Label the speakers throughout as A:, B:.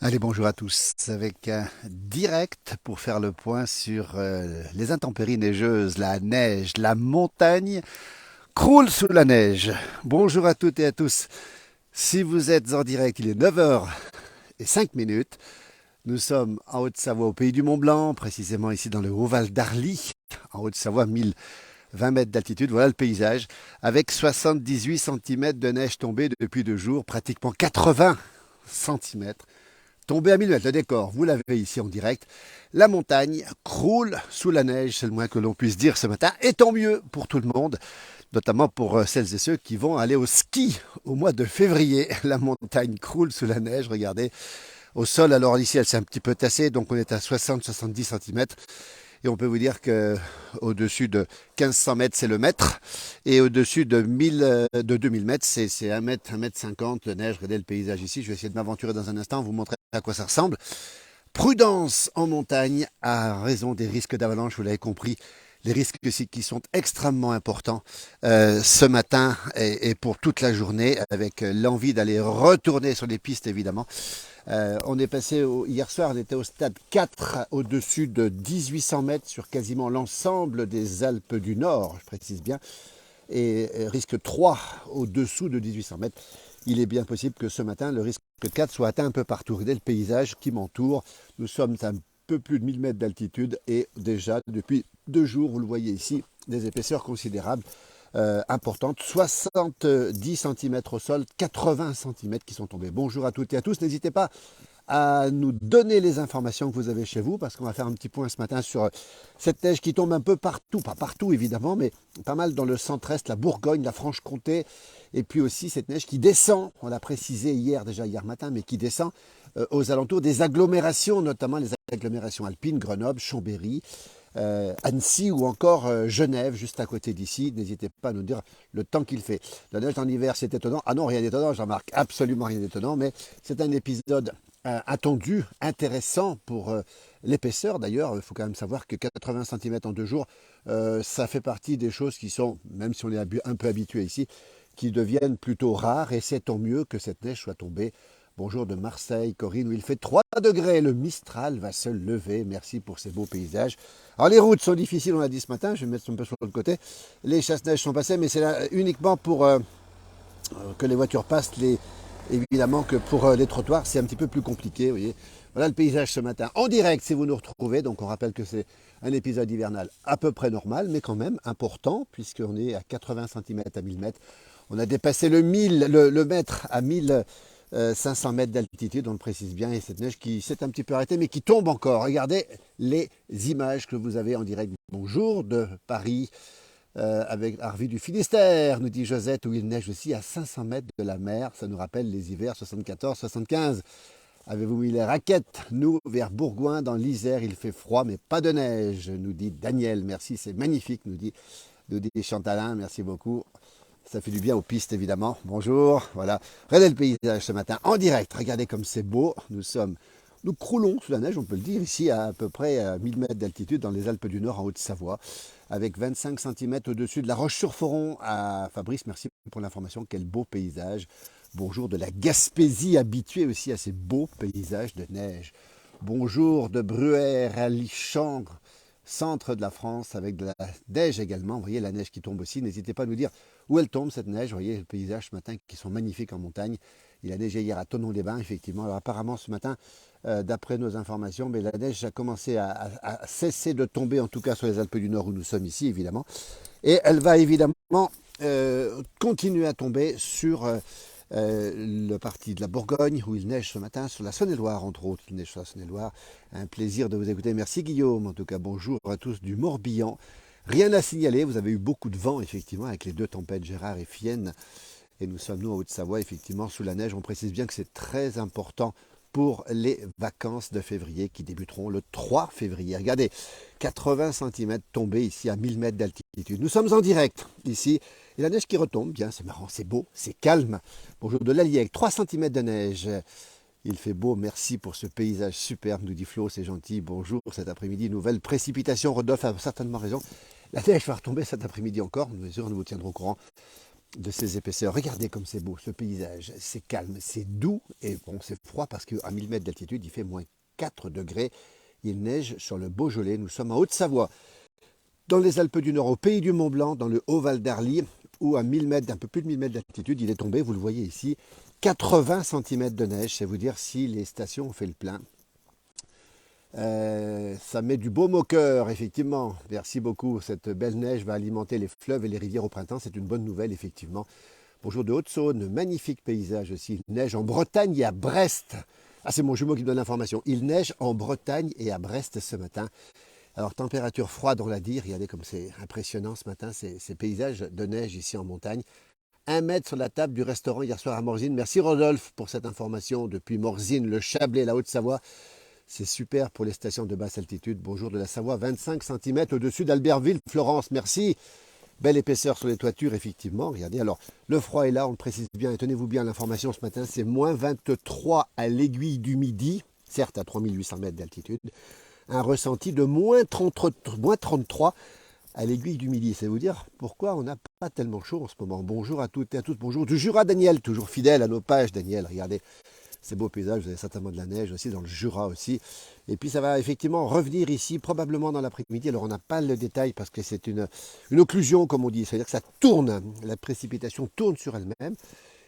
A: Allez, bonjour à tous, avec un direct pour faire le point sur les intempéries neigeuses, la neige, la montagne croule sous la neige. Bonjour à toutes et à tous. Si vous êtes en direct, il est 9h05. Nous sommes en Haute-Savoie, au pays du Mont-Blanc, précisément ici dans le Haut-Val d'Arly, en Haute-Savoie, 1020 mètres d'altitude. Voilà le paysage, avec 78 cm de neige tombée depuis 2 jours, pratiquement 80 cm. Tombé à 1000 mètres, le décor, vous l'avez ici en direct. La montagne croule sous la neige, c'est le moins que l'on puisse dire ce matin. Et tant mieux pour tout le monde, notamment pour celles et ceux qui vont aller au ski au mois de février. La montagne croule sous la neige, regardez. Au sol, alors ici, elle s'est un petit peu tassée, donc on est à 60-70 cm. Et on peut vous dire que au-dessus de 1500 mètres, c'est le mètre. Et au-dessus de 2000 mètres, c'est 1 mètre, 1 mètre 50 de neige. Regardez le paysage ici. Je vais essayer de m'aventurer dans un instant, vous montrer à quoi ça ressemble. Prudence en montagne à raison des risques d'avalanche, vous l'avez compris. Les risques qui sont extrêmement importants ce matin et pour toute la journée, avec l'envie d'aller retourner sur les pistes évidemment. On est passé hier soir, on était au stade 4 au-dessus de 1800 mètres sur quasiment l'ensemble des Alpes du Nord, je précise bien, et risque 3 au-dessous de 1800 mètres. Il est bien possible que ce matin, le risque 4 soit atteint un peu partout. Regardez le paysage qui m'entoure. Nous sommes à un peu plus de 1000 mètres d'altitude et déjà depuis 2 jours, vous le voyez ici, des épaisseurs considérables. Importante, 70 cm au sol, 80 cm qui sont tombés. Bonjour à toutes et à tous, n'hésitez pas à nous donner les informations que vous avez chez vous, parce qu'on va faire un petit point ce matin sur cette neige qui tombe un peu partout, pas partout évidemment, mais pas mal dans le centre-est, la Bourgogne, la Franche-Comté, et puis aussi cette neige qui descend, on l'a précisé hier matin, mais qui descend aux alentours des agglomérations, notamment les agglomérations alpines, Grenoble, Chambéry, Annecy ou encore Genève, juste à côté d'ici. N'hésitez pas à nous dire le temps qu'il fait. La neige en hiver, c'est étonnant. Ah non, rien d'étonnant, j'en remarque absolument rien d'étonnant, mais c'est un épisode attendu, intéressant pour l'épaisseur. D'ailleurs, il faut quand même savoir que 80 cm en 2 jours, ça fait partie des choses qui sont, même si on est un peu habitué ici, qui deviennent plutôt rares et c'est tant mieux que cette neige soit tombée. Bonjour de Marseille, Corinne, où il fait 3 degrés. Le Mistral va se lever. Merci pour ces beaux paysages. Alors les routes sont difficiles, on l'a dit ce matin. Je vais me mettre un peu sur le côté. Les chasse-neige sont passés, mais c'est là uniquement pour que les voitures passent. Évidemment que pour les trottoirs, c'est un petit peu plus compliqué. Vous voyez. Voilà le paysage ce matin en direct si vous nous retrouvez. Donc on rappelle que c'est un épisode hivernal à peu près normal, mais quand même important, puisqu'on est à 80 cm à 1000 mètres. On a dépassé le mètre à 1500 mètres d'altitude, on le précise bien, et cette neige qui s'est un petit peu arrêtée, mais qui tombe encore. Regardez les images que vous avez en direct. Bonjour de Paris, avec Harvey du Finistère, nous dit Josette, où il neige aussi à 500 mètres de la mer. Ça nous rappelle les hivers 74-75. Avez-vous mis les raquettes? Nous, vers Bourgoin, dans l'Isère, il fait froid, mais pas de neige, nous dit Daniel. Merci, c'est magnifique, nous dit Chantalin, merci beaucoup. Ça fait du bien aux pistes, évidemment. Bonjour, voilà. Regardez le paysage ce matin, en direct. Regardez comme c'est beau. Nous croulons sous la neige, on peut le dire, ici à peu près à 1000 mètres d'altitude dans les Alpes du Nord, en Haute-Savoie, avec 25 cm au-dessus de la Roche-sur-Foron. À Fabrice, merci pour l'information. Quel beau paysage. Bonjour de la Gaspésie, habitué aussi à ces beaux paysages de neige. Bonjour de Bruère à Lichangre, centre de la France, avec de la neige également. Vous voyez la neige qui tombe aussi. N'hésitez pas à nous dire où elle tombe cette neige. Vous voyez le paysage ce matin qui sont magnifiques en montagne. Il a neigé hier à Thonon-les-Bains, effectivement. Alors apparemment ce matin, d'après nos informations, mais la neige a commencé à cesser de tomber, en tout cas sur les Alpes du Nord où nous sommes ici, évidemment. Et elle va évidemment continuer à tomber sur le parti de la Bourgogne, où il neige ce matin, sur la Saône-et-Loire, entre autres. Il neige sur la Saône-et-Loire. Un plaisir de vous écouter. Merci Guillaume. En tout cas, bonjour à tous du Morbihan. Rien à signaler, vous avez eu beaucoup de vent, effectivement, avec les deux tempêtes Gérard et Fienne. Et nous sommes, nous, en Haute-Savoie, effectivement, sous la neige. On précise bien que c'est très important pour les vacances de février qui débuteront le 3 février. Regardez, 80 cm tombés ici à 1000 mètres d'altitude. Nous sommes en direct ici. Et la neige qui retombe, bien, c'est marrant, c'est beau, c'est calme. Bonjour de l'Allier, 3 cm de neige. Il fait beau, merci pour ce paysage superbe, nous dit Flo, c'est gentil. Bonjour, cet après-midi, nouvelle précipitation. Rodolphe a certainement raison. La neige va retomber cet après-midi encore, nous vous tiendrons au courant. de ces épaisseurs. Regardez comme c'est beau ce paysage, c'est calme, c'est doux et bon, c'est froid parce qu'à 1000 mètres d'altitude, il fait moins 4 degrés. Il neige sur le Beaujolais. Nous sommes en Haute-Savoie, dans les Alpes du Nord, au pays du Mont-Blanc, dans le Haut-Val d'Arly, où à 1000 mètres, un peu plus de 1000 mètres d'altitude, il est tombé, vous le voyez ici, 80 cm de neige. C'est vous dire si les stations ont fait le plein. Ça met du baume au cœur, effectivement. Merci beaucoup. Cette belle neige va alimenter les fleuves et les rivières au printemps. C'est une bonne nouvelle, effectivement. Bonjour de Haute-Saône, magnifique paysage aussi. Il neige en Bretagne et à Brest. Ah, c'est mon jumeau qui me donne l'information. Il neige en Bretagne et à Brest ce matin. Alors, température froide, on l'a dit. Regardez comme c'est impressionnant ce matin, ces paysages de neige ici en montagne. 1 mètre sur la table du restaurant hier soir à Morzine. Merci Rodolphe pour cette information depuis Morzine, le Chablais, la Haute-Savoie. C'est super pour les stations de basse altitude. Bonjour de la Savoie, 25 cm au-dessus d'Albertville. Florence, merci. Belle épaisseur sur les toitures, effectivement. Regardez, alors, le froid est là, on le précise bien. Et tenez-vous bien, l'information ce matin, c'est moins 23 à l'Aiguille du Midi, certes à 3800 mètres d'altitude. Un ressenti de moins 33 à l'Aiguille du Midi. C'est vous dire pourquoi on n'a pas tellement chaud en ce moment. Bonjour à toutes et à tous. Bonjour du Jura, Daniel, toujours fidèle à nos pages, Daniel. Regardez. Ces beaux paysages, vous avez certainement de la neige aussi, dans le Jura aussi. Et puis ça va effectivement revenir ici, probablement dans l'après-midi. Alors on n'a pas le détail parce que c'est une occlusion, comme on dit. C'est-à-dire que ça tourne, la précipitation tourne sur elle-même.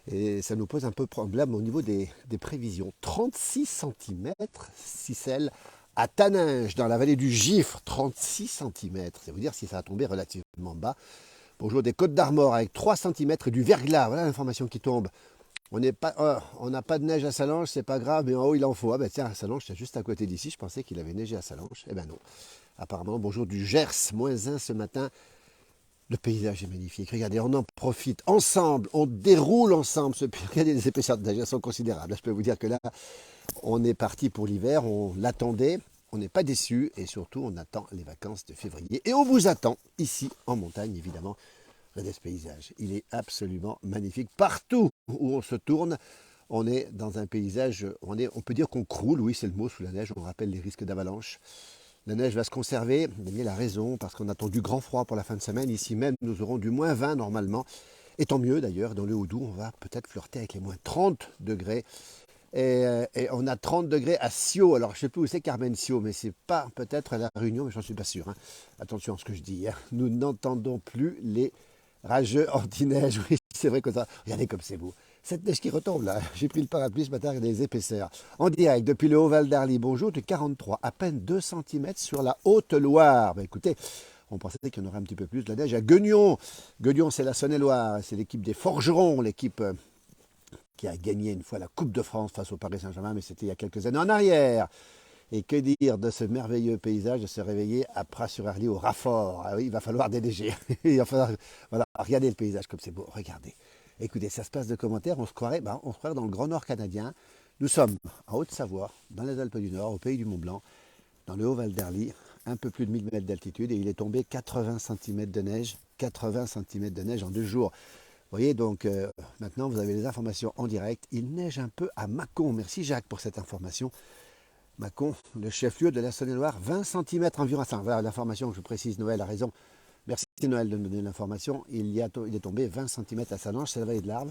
A: Et ça nous pose un peu problème au niveau des prévisions. 36 cm, Cicelle, à Taninges, dans la vallée du Gifre, 36 cm. C'est vous dire si ça a tombé relativement bas. Bonjour des Côtes d'Armor avec 3 cm et du verglas. Voilà l'information qui tombe. On n'a pas de neige à Salange, c'est pas grave, mais en haut il en faut. Ah ben tiens, Salange, c'est juste à côté d'ici. Je pensais qu'il avait neigé à Salange. Eh ben non. Apparemment, bonjour du Gers, -1 ce matin. Le paysage est magnifique. Regardez, on en profite ensemble, on déroule ensemble. Regardez, les épaisseurs de neige, elles sont considérables. Je peux vous dire que là, on est parti pour l'hiver, on l'attendait, on n'est pas déçu et surtout, on attend les vacances de février. Et on vous attend ici en montagne, évidemment. Regardez ce paysage, il est absolument magnifique. Partout où on se tourne, on est dans un paysage, on peut dire qu'on croule, oui c'est le mot, sous la neige, on rappelle les risques d'avalanche. La neige va se conserver, Daniel a raison, parce qu'on attend du grand froid pour la fin de semaine. Ici même, nous aurons du -20 normalement. Et tant mieux d'ailleurs, dans le Haut-Doubs, on va peut-être flirter avec les -30 degrés. Et on a 30 degrés à Sio. Alors, je ne sais plus où c'est Carmen Sio, mais c'est pas peut-être à La Réunion, mais j'en suis pas sûr. Hein. Attention à ce que je dis. Hein. Nous n'entendons plus les rageux anti-neige. Oui, c'est vrai que ça. Regardez comme c'est beau. Cette neige qui retombe là. J'ai pris le parapluie ce matin avec des épaisseurs. En direct depuis le Haut-Val d'Arly. Bonjour de 43, à peine 2 cm sur la Haute-Loire. Ben, écoutez, on pensait qu'il y en aurait un petit peu plus de la neige à Guignon. Guignon, c'est la Saône-et-Loire. C'est l'équipe des Forgerons, l'équipe qui a gagné une fois la Coupe de France face au Paris Saint-Germain, mais c'était il y a quelques années en arrière. Et que dire de ce merveilleux paysage de se réveiller à Pras-sur-Arly au Raffort. Ah oui, il va falloir déneiger. Il va falloir, voilà, regardez le paysage comme c'est beau, regardez. Écoutez, ça se passe de commentaires, on se croirait dans le Grand Nord canadien. Nous sommes en Haute-Savoie, dans les Alpes du Nord, au pays du Mont-Blanc, dans le Haut-Val d'Arly, un peu plus de 1000 mètres d'altitude, et il est tombé 80 cm de neige, 80 cm de neige en 2 jours. Vous voyez, donc maintenant vous avez les informations en direct. Il neige un peu à Mâcon. Merci Jacques pour cette information. Mâcon, le chef-lieu de la Saône-et-Loire, 20 cm environ. Voilà l'information, je précise, Noël a raison. Merci Noël de me donner l'information. Il est tombé 20 cm à Salange, c'est la vallée de l'Arve.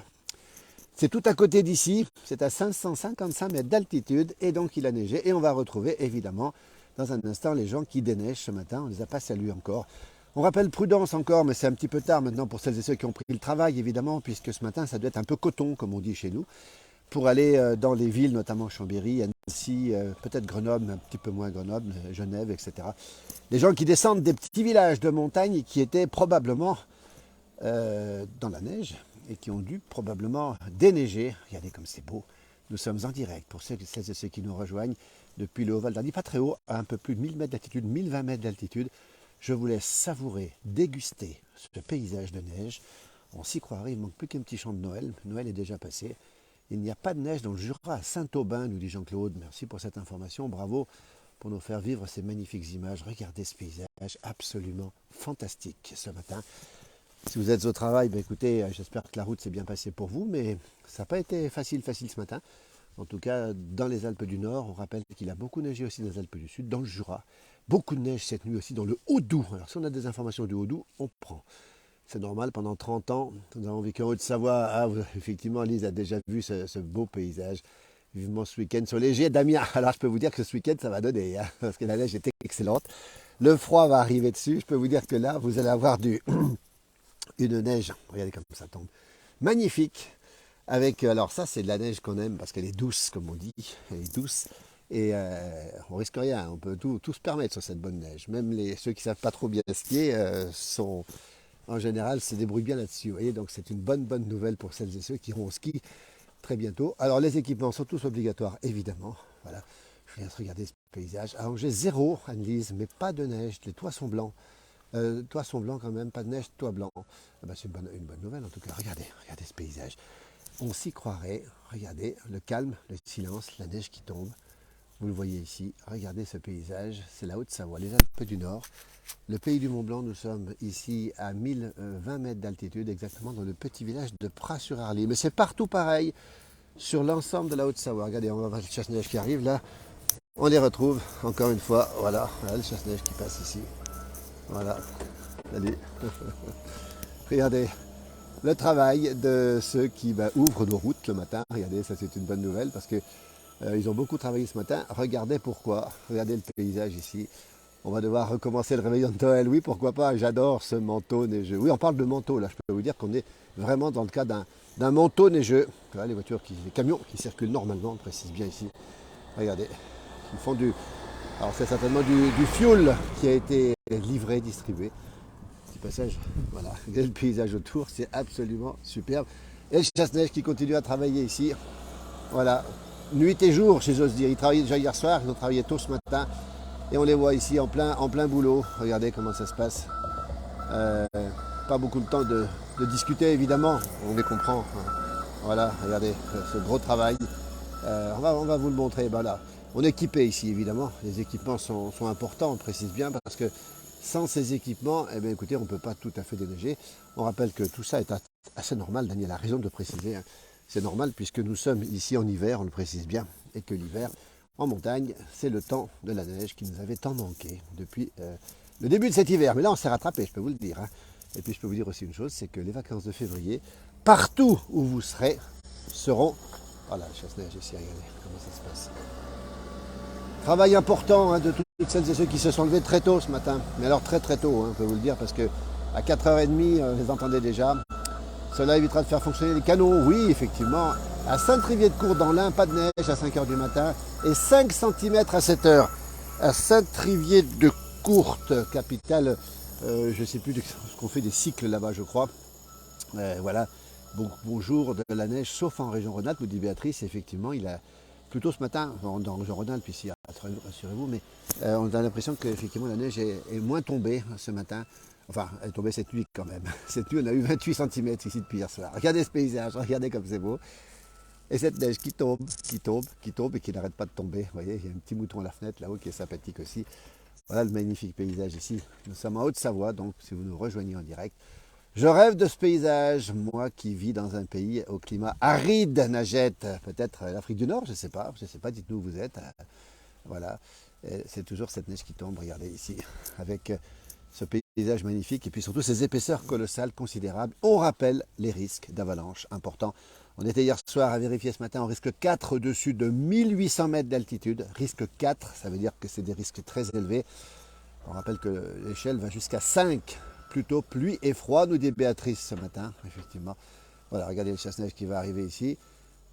A: C'est tout à côté d'ici, c'est à 555 mètres d'altitude et donc il a neigé. Et on va retrouver évidemment dans un instant les gens qui déneigent ce matin. On ne les a pas salués encore. On rappelle prudence encore, mais c'est un petit peu tard maintenant pour celles et ceux qui ont pris le travail évidemment, puisque ce matin ça doit être un peu coton comme on dit chez nous. Pour aller dans les villes, notamment Chambéry, Annecy, peut-être Grenoble, un petit peu moins Grenoble, Genève, etc. Les gens qui descendent des petits villages de montagne qui étaient probablement dans la neige et qui ont dû probablement déneiger. Regardez comme c'est beau. Nous sommes en direct pour celles et ceux qui nous rejoignent depuis le Haut-Val d'Arly, pas très haut, à un peu plus de 1000 mètres d'altitude, 1020 mètres d'altitude. Je vous laisse savourer, déguster ce paysage de neige. On s'y croirait, il ne manque plus qu'un petit chant de Noël. Noël est déjà passé. Il n'y a pas de neige dans le Jura à Saint-Aubin, nous dit Jean-Claude. Merci pour cette information. Bravo pour nous faire vivre ces magnifiques images. Regardez ce paysage absolument fantastique ce matin. Si vous êtes au travail, ben écoutez, j'espère que la route s'est bien passée pour vous, mais ça n'a pas été facile ce matin. En tout cas, dans les Alpes du Nord, on rappelle qu'il a beaucoup neigé aussi dans les Alpes du Sud, dans le Jura. Beaucoup de neige cette nuit aussi dans le Haut-Doubs. Alors si on a des informations du Haut-Doubs, on prend. C'est normal, pendant 30 ans, nous avons vécu en Haute-Savoie. Ah, effectivement, Lise a déjà vu ce beau paysage. Vivement ce week-end sur les Damien. Alors, je peux vous dire que ce week-end, ça va donner, hein, parce que la neige était excellente. Le froid va arriver dessus. Je peux vous dire que là, vous allez avoir une neige. Regardez comme ça tombe. Magnifique. Avec, alors ça, c'est de la neige qu'on aime parce qu'elle est douce, comme on dit. Elle est douce. Et on risque rien. On peut tout se permettre sur cette bonne neige. Même ceux qui ne savent pas trop bien skier sont en général, se débrouillent bien là-dessus. Vous voyez, donc c'est une bonne nouvelle pour celles et ceux qui iront au ski très bientôt. Alors les équipements sont tous obligatoires, évidemment. Voilà, je viens de regarder ce paysage. Alors j'ai zéro, Anne-Lise, mais pas de neige. Les toits sont blancs. Toits sont blancs quand même, pas de neige, toit blanc. Ah ben, c'est une bonne nouvelle en tout cas. Regardez ce paysage. On s'y croirait. Regardez le calme, le silence, la neige qui tombe. Vous le voyez ici, regardez ce paysage, c'est la Haute-Savoie, les Alpes du Nord. Le pays du Mont-Blanc, nous sommes ici à 1020 mètres d'altitude, exactement dans le petit village de Pras-sur-Arly. Mais c'est partout pareil, sur l'ensemble de la Haute-Savoie. Regardez, on va voir le chasse-neige qui arrive là. On les retrouve, encore une fois, voilà le chasse-neige qui passe ici. Voilà, allez. Regardez, le travail de ceux qui ouvrent nos routes le matin. Regardez, ça c'est une bonne nouvelle parce que ils ont beaucoup travaillé ce matin. Regardez pourquoi. Regardez le paysage ici. On va devoir recommencer le réveillon de Noël. Oui, pourquoi pas. J'adore ce manteau neigeux. Oui, on parle de manteau là. Je peux vous dire qu'on est vraiment dans le cas d'un manteau neigeux. Voilà, les camions qui circulent normalement, on précise bien ici. Regardez. Ils font alors c'est certainement du fuel qui a été livré, distribué. Petit passage. Voilà. Regardez le paysage autour. C'est absolument superbe. Et le chasse-neige qui continue à travailler ici. Voilà. Nuit et jour, si j'ose dire. Ils travaillaient déjà hier soir, ils ont travaillé tôt ce matin. Et on les voit ici en plein boulot. Regardez comment ça se passe. Pas beaucoup de temps de discuter, évidemment. On les comprend. Voilà, regardez ce gros travail. On va vous le montrer. Voilà. On est équipé ici, évidemment. Les équipements sont importants, on précise bien, parce que sans ces équipements, eh bien, écoutez, on ne peut pas tout à fait déneiger. On rappelle que tout ça est assez normal. Daniel a raison de préciser. Hein. C'est normal puisque nous sommes ici en hiver, on le précise bien, et que l'hiver, en montagne, c'est le temps de la neige qui nous avait tant manqué depuis le début de cet hiver. Mais là, on s'est rattrapé, je peux vous le dire. Hein. Et puis, je peux vous dire aussi une chose, c'est que les vacances de février, partout où vous serez, seront... Voilà, le chasse-neige ici, regardez comment ça se passe. Travail important hein, de toutes celles et ceux qui se sont levés très tôt ce matin. Mais alors très tôt, hein, on peut vous le dire, parce que à 4h30, vous les entendez déjà. Cela évitera de faire fonctionner les canaux. Oui, effectivement. À Saint-Trivier-de-Court dans l'Ain, pas de neige à 5h du matin et 5 cm à 7h. À Saint-Trivier-de-Court, capitale, je ne sais plus ce qu'on fait des cycles là-bas, je crois. Voilà. Bonjour de la neige, sauf en région Rhône-Alpes, vous dit Béatrice. Effectivement, il a plutôt ce matin, dans région Rhône-Alpes ici, rassurez-vous, mais on a l'impression qu'effectivement la neige est moins tombée ce matin. Enfin, elle est tombée cette nuit quand même. Cette nuit, on a eu 28 cm ici depuis hier soir. Regardez ce paysage, regardez comme c'est beau. Et cette neige qui tombe et qui n'arrête pas de tomber. Vous voyez, il y a un petit mouton à la fenêtre là-haut qui est sympathique aussi. Voilà le magnifique paysage ici. Nous sommes en Haute-Savoie, donc si vous nous rejoignez en direct. Je rêve de ce paysage, moi qui vis dans un pays au climat aride, Nagette. Peut-être l'Afrique du Nord, je ne sais pas, dites-nous où vous êtes. Voilà, c'est toujours cette neige qui tombe, regardez ici, avec ce paysage magnifique et puis surtout ces épaisseurs colossales, considérables. On rappelle les risques d'avalanche importants. On était hier soir à vérifier ce matin, on risque 4 au-dessus de 1800 mètres d'altitude. Risque 4, ça veut dire que c'est des risques très élevés. On rappelle que l'échelle va jusqu'à 5. Plutôt pluie et froid, nous dit Béatrice ce matin, effectivement. Voilà, regardez le chasse-neige qui va arriver ici.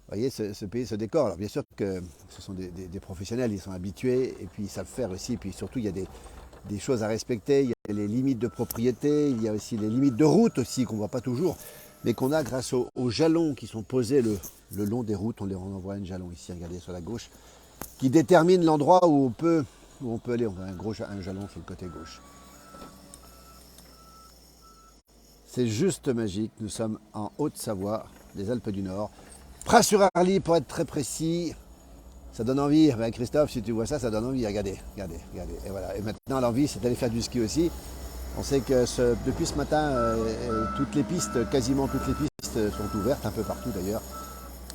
A: Vous voyez ce pays, ce décor. Alors bien sûr que ce sont des professionnels, ils sont habitués et puis ils savent faire aussi. Et puis surtout, il y a des choses à respecter. Il y a les limites de propriété, il y a aussi les limites de route aussi qu'on ne voit pas toujours, mais qu'on a grâce aux jalons qui sont posés le long des routes. On envoie un jalon ici, regardez sur la gauche, qui détermine l'endroit où on peut aller. On voit un jalon sur le côté gauche. C'est juste magique, nous sommes en Haute-Savoie, les Alpes du Nord. Pras-sur-Arly pour être très précis, ça donne envie. Ben Christophe, si tu vois ça, ça donne envie. Regardez. Et voilà. Et maintenant, l'envie, c'est d'aller faire du ski aussi. On sait que depuis ce matin, quasiment toutes les pistes sont ouvertes, un peu partout d'ailleurs.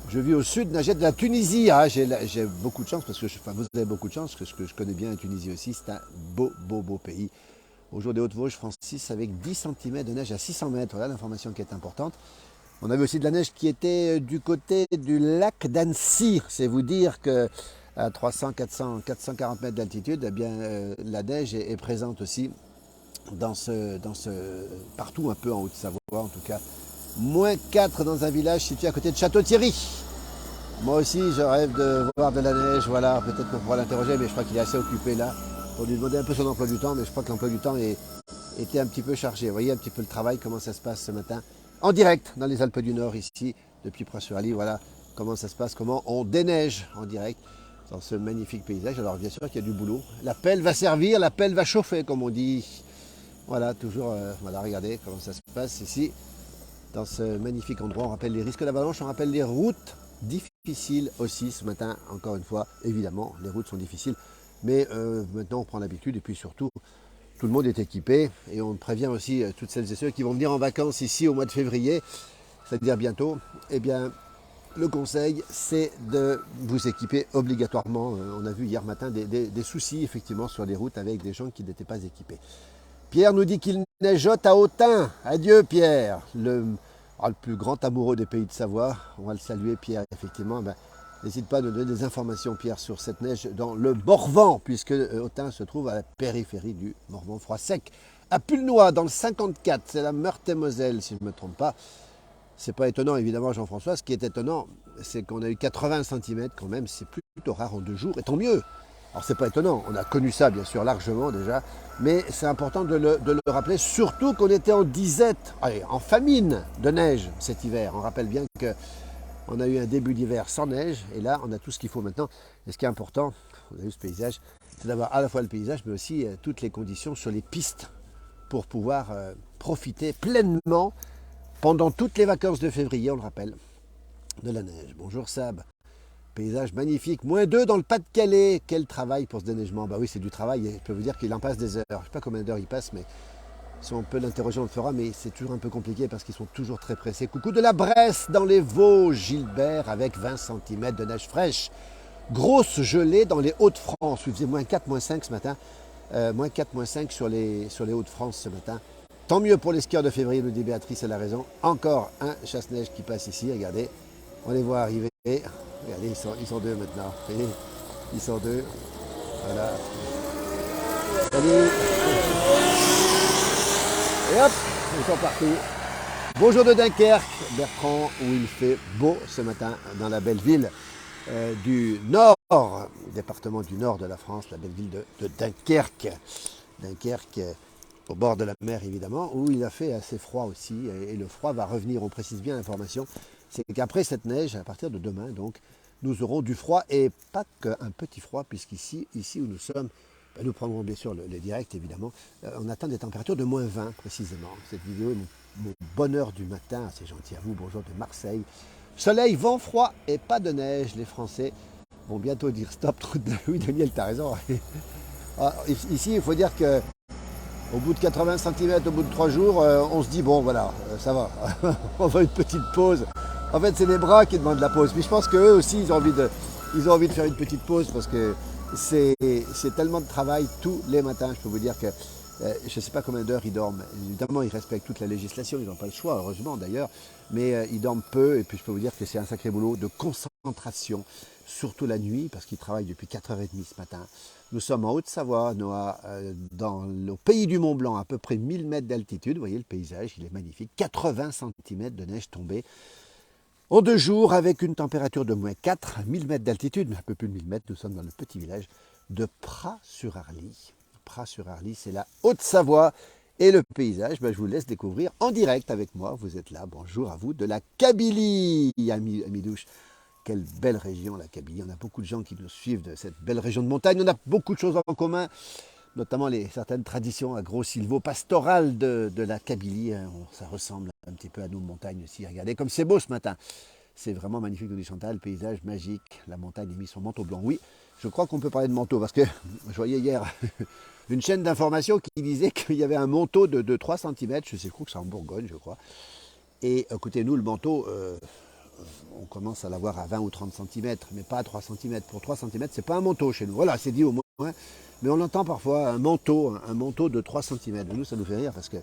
A: Je vis au sud, Nagette, de la Tunisie. Ah, j'ai beaucoup de chance, parce que vous avez beaucoup de chance, parce que je connais bien la Tunisie aussi. C'est un beau pays. au jour des Hautes-Vosges, Francis, avec 10 cm de neige à 600 mètres. Voilà l'information qui est importante. On avait aussi de la neige qui était du côté du lac d'Annecy. C'est vous dire que à 300, 400, 440 mètres d'altitude, eh bien, la neige est présente aussi partout un peu en Haute-Savoie en tout cas. -4 dans un village situé à côté de Château-Thierry. Moi aussi, je rêve de voir de la neige. Voilà, peut-être qu'on pourra l'interroger, mais je crois qu'il est assez occupé là. Pour lui demander un peu son emploi du temps, mais je crois que l'emploi du temps était un petit peu chargé. Vous voyez un petit peu le travail, comment ça se passe ce matin. En direct, dans les Alpes du Nord, ici, depuis Pras-sur-Allier. Voilà comment ça se passe, comment on déneige en direct dans ce magnifique paysage. Alors bien sûr qu'il y a du boulot. La pelle va servir, la pelle va chauffer, comme on dit. Voilà, toujours, voilà, regardez comment ça se passe ici, dans ce magnifique endroit. On rappelle les risques d'avalanche, on rappelle les routes difficiles aussi ce matin, encore une fois. Évidemment, les routes sont difficiles, mais maintenant on prend l'habitude et puis surtout, tout le monde est équipé et on prévient aussi toutes celles et ceux qui vont venir en vacances ici au mois de février, c'est-à-dire bientôt. Eh bien, le conseil, c'est de vous équiper obligatoirement. On a vu hier matin des soucis effectivement sur les routes avec des gens qui n'étaient pas équipés. Pierre nous dit qu'il neigeote à Autun. Adieu Pierre, le plus grand amoureux des pays de Savoie. On va le saluer Pierre, effectivement. N'hésite pas à nous donner des informations Pierre sur cette neige dans le Morvan, puisque Autun se trouve à la périphérie du Morvan froid sec. À Pulnoy, dans le 54, c'est la Meurthe-et-Moselle, si je ne me trompe pas. C'est pas étonnant évidemment Jean-François, ce qui est étonnant, c'est qu'on a eu 80 cm quand même, c'est plutôt rare en 2 jours, et tant mieux. Alors c'est pas étonnant, on a connu ça bien sûr largement déjà, mais c'est important de le rappeler, surtout qu'on était en disette, en famine de neige cet hiver. On rappelle bien qu'on a eu un début d'hiver sans neige, et là on a tout ce qu'il faut maintenant. Et ce qui est important, on a eu ce paysage, c'est d'avoir à la fois le paysage, mais aussi toutes les conditions sur les pistes pour pouvoir profiter pleinement pendant toutes les vacances de février, on le rappelle, de la neige. Bonjour Sab. Paysage magnifique. -2 dans le Pas-de-Calais. Quel travail pour ce déneigement. Bah oui, c'est du travail. Je peux vous dire qu'il en passe des heures. Je ne sais pas combien d'heures il passe, mais si on peut l'interroger, on le fera. Mais c'est toujours un peu compliqué parce qu'ils sont toujours très pressés. Coucou de la Bresse dans les Vosges. Gilbert avec 20 cm de neige fraîche. Grosse gelée dans les Hauts-de-France. Il faisait -4, -5 ce matin. -4, -5 sur les Hauts-de-France ce matin. Tant mieux pour les skieurs de février, nous dit Béatrice, elle a raison. Encore un chasse-neige qui passe ici. Regardez, on les voit arriver. Regardez, ils sont deux maintenant. Ils sont deux. Voilà. Salut. Et hop, ils sont partout. Bonjour de Dunkerque, Bertrand, où il fait beau ce matin dans la belle ville du Nord, département du Nord de la France, la belle ville de Dunkerque. Dunkerque, au bord de la mer évidemment, où il a fait assez froid aussi. Et le froid va revenir, on précise bien l'information. C'est qu'après cette neige, à partir de demain, donc, nous aurons du froid et pas qu'un petit froid, puisqu'ici où nous sommes, nous prendrons bien sûr les directs évidemment, on atteint des températures de -20 précisément. Cette vidéo est mon bonheur du matin, c'est gentil à vous, bonjour de Marseille. Soleil, vent froid et pas de neige, les Français vont bientôt dire stop. Oui Daniel, t'as raison. Ici, il faut dire que au bout de 80 cm, au bout de 3 jours, on se dit bon voilà, ça va, on va une petite pause. En fait, c'est les bras qui demandent la pause. Mais je pense qu'eux aussi, ils ont envie de faire une petite pause parce que c'est tellement de travail tous les matins. Je peux vous dire que je ne sais pas combien d'heures ils dorment. Évidemment, ils respectent toute la législation, ils n'ont pas le choix, heureusement d'ailleurs. Mais ils dorment peu et puis je peux vous dire que c'est un sacré boulot de concentration, surtout la nuit parce qu'ils travaillent depuis 4h30 ce matin. Nous sommes en Haute-Savoie, Noah, au pays du Mont-Blanc, à peu près 1000 mètres d'altitude. Vous voyez le paysage, il est magnifique. 80 cm de neige tombée. En 2 jours, avec une température de -4, 1000 mètres d'altitude, mais un peu plus de 1000 mètres, nous sommes dans le petit village de Pras-sur-Arly. Pras-sur-Arly, c'est la Haute-Savoie. Et le paysage, je vous laisse découvrir en direct avec moi. Vous êtes là, bonjour à vous, de la Kabylie, Amidouche. Quelle belle région, la Kabylie. On a beaucoup de gens qui nous suivent de cette belle région de montagne. On a beaucoup de choses en commun, notamment certaines traditions agro-silvo-pastorales de la Kabylie. Ça ressemble un petit peu à nos montagnes aussi. Regardez comme c'est beau ce matin. C'est vraiment magnifique, nous dit Chantal. Paysage magique. La montagne a mis son manteau blanc. Oui, je crois qu'on peut parler de manteau parce que je voyais hier une chaîne d'information qui disait qu'il y avait un manteau de 3 cm. Je crois que c'est en Bourgogne, je crois. Et écoutez, nous, le manteau, on commence à l'avoir à 20 ou 30 cm, mais pas à 3 cm. Pour 3 cm, c'est pas un manteau chez nous. Voilà, c'est dit au moins, mais on entend parfois un manteau de 3 cm. Nous, ça nous fait rire parce que,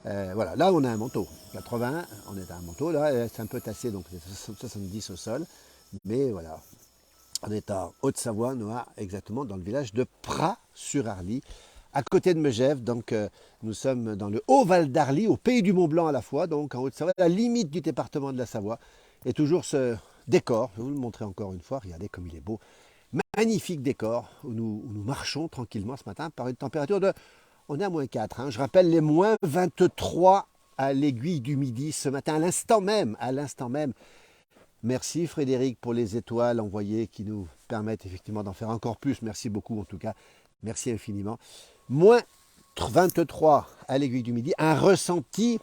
A: voilà, là on a un manteau. 80, on est à un manteau, là c'est un peu tassé, donc c'est 70 au sol. Mais voilà, on est en Haute-Savoie, Noah, exactement dans le village de Pras-sur-Arly, à côté de Megève. Donc nous sommes dans le Haut-Val d'Arly, au pays du Mont-Blanc à la fois, donc en Haute-Savoie, la limite du département de la Savoie. Et toujours ce décor, je vais vous le montrer encore une fois, regardez comme il est beau. Magnifique décor où nous marchons tranquillement ce matin par une température de... On est à moins 4, hein. Je rappelle les moins 23 à l'aiguille du midi ce matin, à l'instant même, à l'instant même. Merci Frédéric pour les étoiles envoyées qui nous permettent effectivement d'en faire encore plus. Merci beaucoup en tout cas. Merci infiniment. Moins 23 à l'aiguille du midi. Un ressenti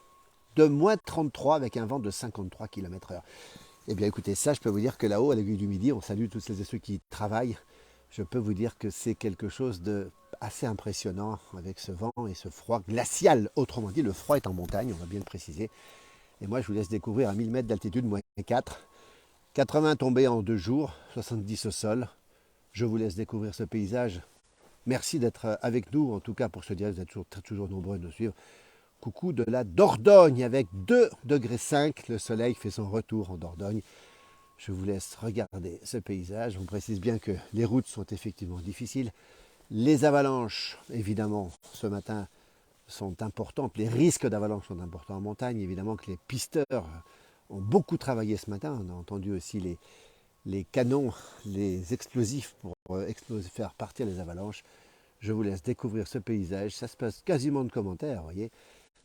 A: de moins 33 avec un vent de 53 km/h. Eh bien écoutez, ça je peux vous dire que là-haut à l'aiguille du midi, on salue tous celles et ceux qui travaillent. Je peux vous dire que c'est quelque chose de assez impressionnant avec ce vent et ce froid glacial. Autrement dit, le froid est en montagne, on va bien le préciser. Et moi je vous laisse découvrir à 1000 mètres d'altitude, moins 4. 80 tombés en 2 jours, 70 au sol. Je vous laisse découvrir ce paysage. Merci d'être avec nous, en tout cas pour ce direct, vous êtes toujours nombreux de nous suivre. Coucou de la Dordogne avec 2,5 degrés. Le soleil fait son retour en Dordogne. Je vous laisse regarder ce paysage. On précise bien que les routes sont effectivement difficiles. Les avalanches, évidemment, ce matin sont importantes. Les risques d'avalanche sont importants en montagne. Évidemment que les pisteurs ont beaucoup travaillé ce matin. On a entendu aussi les canons, les explosifs pour faire partir les avalanches. Je vous laisse découvrir ce paysage. Ça se passe quasiment de commentaires, vous voyez.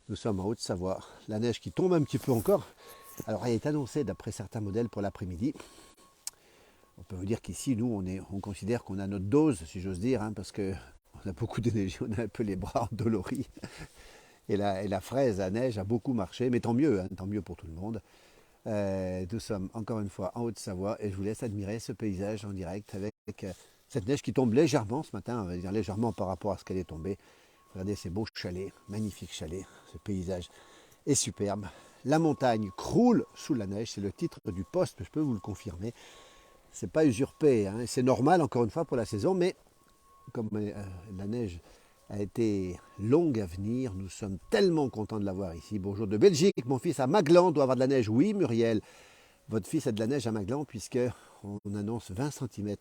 A: Nous sommes en Haute-Savoie. La neige qui tombe un petit peu encore. Alors, elle est annoncée d'après certains modèles pour l'après-midi. On peut vous dire qu'ici, nous, on considère qu'on a notre dose, si j'ose dire, hein, parce qu'on a beaucoup d'énergie, on a un peu les bras endoloris. Et la fraise à neige a beaucoup marché, mais tant mieux, hein, tant mieux pour tout le monde. Nous sommes encore une fois en Haute-Savoie et je vous laisse admirer ce paysage en direct avec cette neige qui tombe légèrement ce matin, on va dire légèrement par rapport à ce qu'elle est tombée. Regardez ces beaux chalets, magnifiques chalets, ce paysage est superbe. La montagne croule sous la neige, c'est le titre du poste, je peux vous le confirmer. C'est pas usurpé, hein. C'est normal encore une fois pour la saison, mais comme la neige a été longue à venir, nous sommes tellement contents de l'avoir ici. Bonjour de Belgique, mon fils à Maglan doit avoir de la neige. Oui Muriel, votre fils a de la neige à Maglan puisque on annonce 20 cm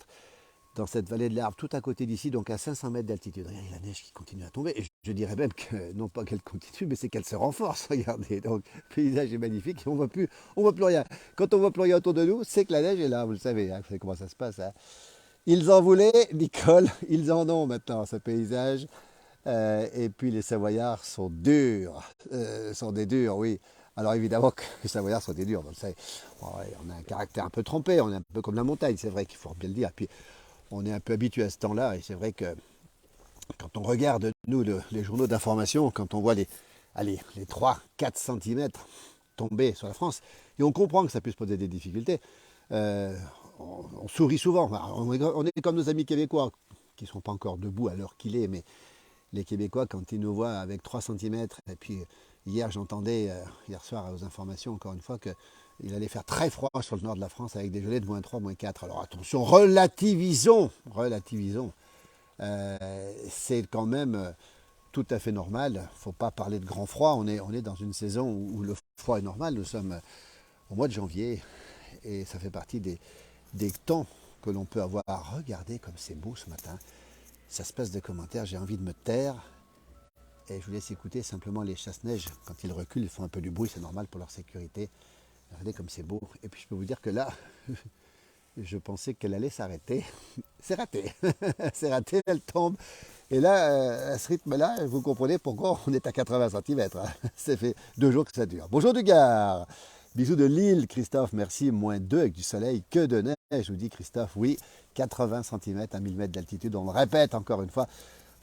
A: dans cette vallée de l'Arve, tout à côté d'ici, donc à 500 mètres d'altitude. Regardez la neige qui continue à tomber. Et je dirais même que, non pas qu'elle continue, mais c'est qu'elle se renforce. Regardez, donc le paysage est magnifique. On voit plus rien. Quand on voit plus rien autour de nous, c'est que la neige est là. Vous le savez, hein, vous savez comment ça se passe. Hein. Ils en voulaient, Nicole. Ils en ont maintenant, ce paysage. Et puis les Savoyards sont durs. Sont des durs, oui. Alors évidemment que les Savoyards sont des durs. Vous le savez. Bon, ouais, on a un caractère un peu trempé. On est un peu comme la montagne, c'est vrai qu'il faut bien le dire. Puis, on est un peu habitué à ce temps-là et c'est vrai que quand on regarde, nous, les journaux d'information, quand on voit les 3-4 cm tomber sur la France, et on comprend que ça puisse poser des difficultés, on sourit souvent. On est comme nos amis québécois, qui ne sont pas encore debout à l'heure qu'il est, mais les Québécois, quand ils nous voient avec 3 cm, et puis hier j'entendais, hier soir aux informations encore une fois, qu'il allait faire très froid sur le nord de la France avec des gelées de moins 3, moins 4. Alors attention, relativisons. C'est quand même tout à fait normal. Il ne faut pas parler de grand froid. On est dans une saison où le froid est normal. Nous sommes au mois de janvier et ça fait partie des temps que l'on peut avoir. Regardez comme c'est beau ce matin. Ça se passe de commentaires. J'ai envie de me taire et je vous laisse écouter simplement les chasse-neige. Quand ils reculent, ils font un peu du bruit. C'est normal pour leur sécurité. Regardez comme c'est beau. Et puis je peux vous dire que là, je pensais qu'elle allait s'arrêter. C'est raté. C'est raté, elle tombe. Et là, à ce rythme-là, vous comprenez pourquoi on est à 80 cm. Ça fait 2 jours que ça dure. Bonjour du Gard. Bisous de Lille, Christophe. Merci. Moins 2 avec du soleil. Que de neige, je vous dis Christophe. Oui, 80 cm à 1000 mètres d'altitude. On le répète encore une fois.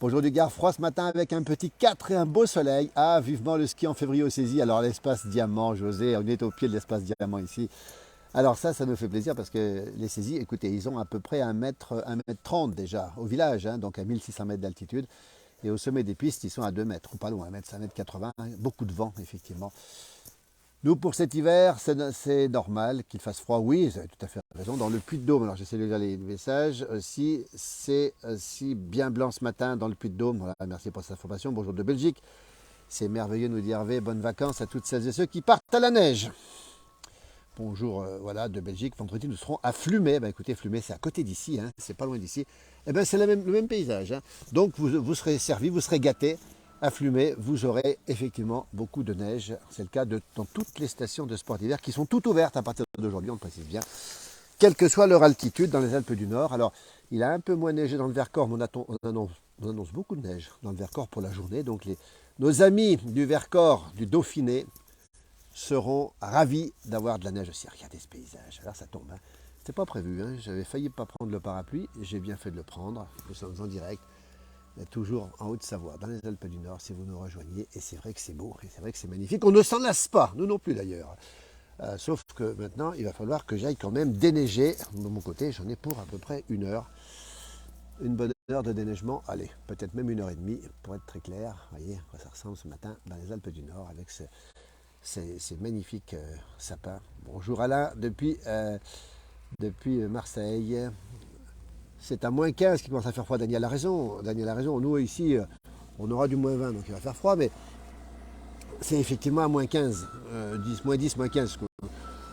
A: Bonjour du Gard, froid ce matin avec un petit 4 et un beau soleil. Ah, vivement le ski en février au Saisy. Alors l'espace diamant, José, on est au pied de l'espace diamant ici. Alors ça nous fait plaisir parce que les saisies, écoutez, ils ont à peu près 1 mètre 30 déjà au village, hein, donc à 1600 mètres d'altitude. Et au sommet des pistes, ils sont à 2 mètres, ou pas loin, 1 mètre 80, hein, beaucoup de vent, effectivement. Nous, pour cet hiver, c'est normal qu'il fasse froid. Oui, vous avez tout à fait raison. Dans le Puy-de-Dôme, alors j'essaie de lire les messages, aussi, c'est aussi bien blanc ce matin dans le Puy-de-Dôme. Voilà, merci pour cette information. Bonjour de Belgique. C'est merveilleux, nous dit Hervé. Bonnes vacances à toutes celles et ceux qui partent à la neige. Bonjour, voilà, de Belgique. Vendredi, nous serons à Flumet. Ben, écoutez, Flumet, c'est à côté d'ici, hein, c'est pas loin d'ici. Eh ben, c'est le même paysage, hein. Donc, vous serez servis, vous serez gâtés. À Flumet, vous aurez effectivement beaucoup de neige. C'est le cas dans toutes les stations de sport d'hiver qui sont toutes ouvertes à partir d'aujourd'hui, on le précise bien, quelle que soit leur altitude dans les Alpes du Nord. Alors, il a un peu moins neigé dans le Vercors, mais on annonce beaucoup de neige dans le Vercors pour la journée. Donc, nos amis du Vercors, du Dauphiné, seront ravis d'avoir de la neige aussi. Regardez ce paysage, alors ça tombe. Hein. C'était pas prévu, hein. J'avais failli pas prendre le parapluie, j'ai bien fait de le prendre. Nous sommes en direct. Toujours en Haute-Savoie, dans les Alpes du Nord, si vous nous rejoignez. Et c'est vrai que c'est beau, et c'est vrai que c'est magnifique. On ne s'en lasse pas, nous non plus d'ailleurs. Sauf que maintenant, il va falloir que j'aille quand même déneiger. De mon côté, j'en ai pour à peu près 1 heure. Une bonne heure de déneigement. Allez, peut-être même 1h30, pour être très clair. Vous voyez à quoi ça ressemble ce matin dans les Alpes du Nord, avec ces magnifiques sapins. Bonjour Alain, depuis Marseille. C'est à moins 15 qui commence à faire froid. Daniel a raison. Nous, ici, on aura du moins 20, donc il va faire froid, mais c'est effectivement à moins 15, moins 10, moins 15.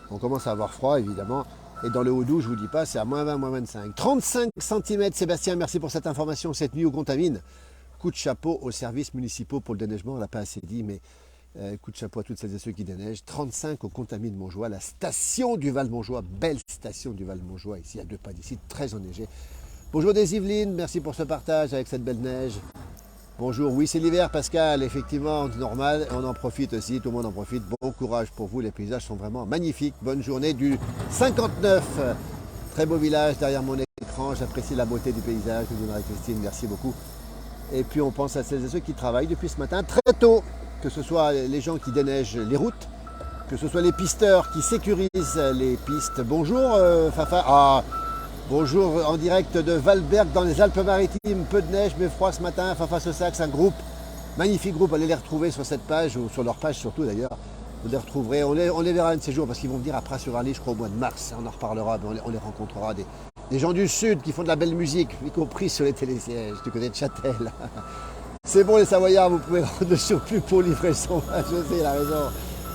A: On commence à avoir froid, évidemment. Et dans le Haut-Doubs, je ne vous dis pas, c'est à moins 20, moins 25. 35 cm, Sébastien, merci pour cette information. Cette nuit au Contamine. Coup de chapeau aux services municipaux pour le déneigement. On ne l'a pas assez dit, mais coup de chapeau à toutes celles et ceux qui déneigent. 35 au Contamine Montjoie, la station du Val-Montjoie. Belle station du Val-Montjoie, ici, à 2 pas d'ici, très enneigée. Bonjour des Yvelines, merci pour ce partage avec cette belle neige. Bonjour, oui c'est l'hiver Pascal, effectivement, normal, on en profite aussi, tout le monde en profite. Bon courage pour vous, les paysages sont vraiment magnifiques. Bonne journée du 59, très beau village derrière mon écran, j'apprécie la beauté du paysage, nous dit Marie-Christine, merci beaucoup. Et puis on pense à celles et ceux qui travaillent depuis ce matin très tôt, que ce soit les gens qui déneigent les routes, que ce soit les pisteurs qui sécurisent les pistes. Bonjour Fafa. Bonjour, en direct de Valberg dans les Alpes-Maritimes. Peu de neige mais froid ce matin. Fafa Sossax, un groupe, magnifique groupe. Allez les retrouver sur cette page, ou sur leur page surtout d'ailleurs. Vous les retrouverez. On les verra un de ces jours parce qu'ils vont venir à Pras-sur-Arly, je crois, au mois de mars. On en reparlera, mais on les rencontrera. Des gens du Sud qui font de la belle musique, y compris sur les télésièges du côté de Châtel. C'est bon les Savoyards, vous pouvez rendre le surplus pour livraison. José, il a raison.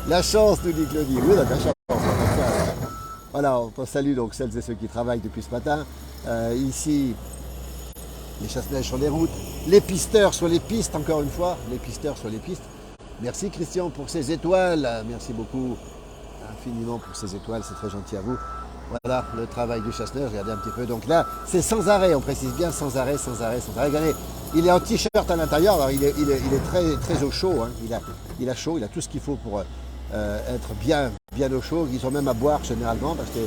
A: La chance, nous dit Claudie. Oui, on a de la chance. Voilà, on salue donc celles et ceux qui travaillent depuis ce matin. Ici, les chasse-neige sur les routes, les pisteurs sur les pistes, encore une fois, les pisteurs sur les pistes. Merci Christian pour ces étoiles, merci beaucoup infiniment pour ces étoiles, c'est très gentil à vous. Voilà, le travail du chasse-neige, regardez un petit peu. Donc là, c'est sans arrêt, on précise bien sans arrêt. Regardez, il est en t-shirt à l'intérieur, alors il est très, très au chaud, hein. Il a chaud, il a tout ce qu'il faut pour être bien au chaud. Ils sont même à boire généralement parce que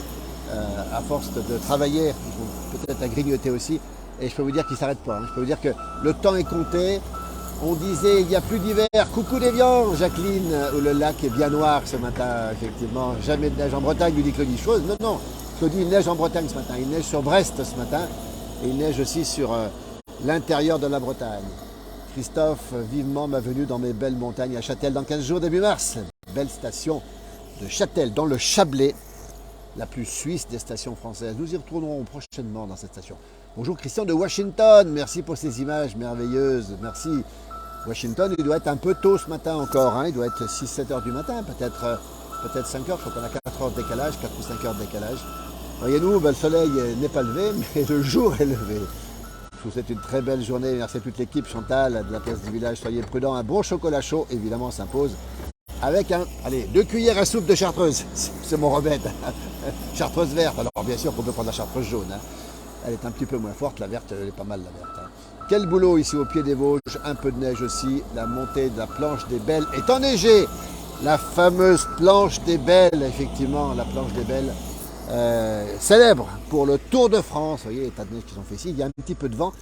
A: à force de travailler, ils vont peut-être à grignoter aussi. Et je peux vous dire qu'ils ne s'arrêtent pas, hein. Je peux vous dire que le temps est compté. On disait il n'y a plus d'hiver, coucou les viands, Jacqueline, où le lac est bien noir ce matin, effectivement. Jamais de neige en Bretagne, lui dit Claudie Chose. Non, Claudie, il neige en Bretagne ce matin, il neige sur Brest ce matin, et il neige aussi sur l'intérieur de la Bretagne. Christophe, vivement ma venue dans mes belles montagnes à Châtel dans 15 jours, début mars. Belle station de Châtel, dans le Chablais, la plus suisse des stations françaises. Nous y retournerons prochainement dans cette station. Bonjour Christian de Washington, merci pour ces images merveilleuses, merci. Washington, il doit être un peu tôt ce matin encore, hein. Il doit être 6-7 heures du matin, peut-être 5 heures, je crois qu'on a 4 heures de décalage, 4 ou 5 heures de décalage. Voyez-nous, le soleil n'est pas levé, mais le jour est levé. Je vous souhaite une très belle journée, merci à toute l'équipe, Chantal de la place du village, soyez prudents, un bon chocolat chaud, évidemment, s'impose. Avec 2 cuillères à soupe de chartreuse, c'est mon remède. Chartreuse verte, alors bien sûr qu'on peut prendre la chartreuse jaune, hein. Elle est un petit peu moins forte, la verte, elle est pas mal la verte, hein. Quel boulot ici au pied des Vosges, un peu de neige aussi, la montée de la planche des Belles est enneigée. La fameuse planche des Belles, effectivement, la planche des Belles, célèbre pour le Tour de France. Vous voyez les tas de neige qu'ils ont fait ici, il y a un petit peu de vent.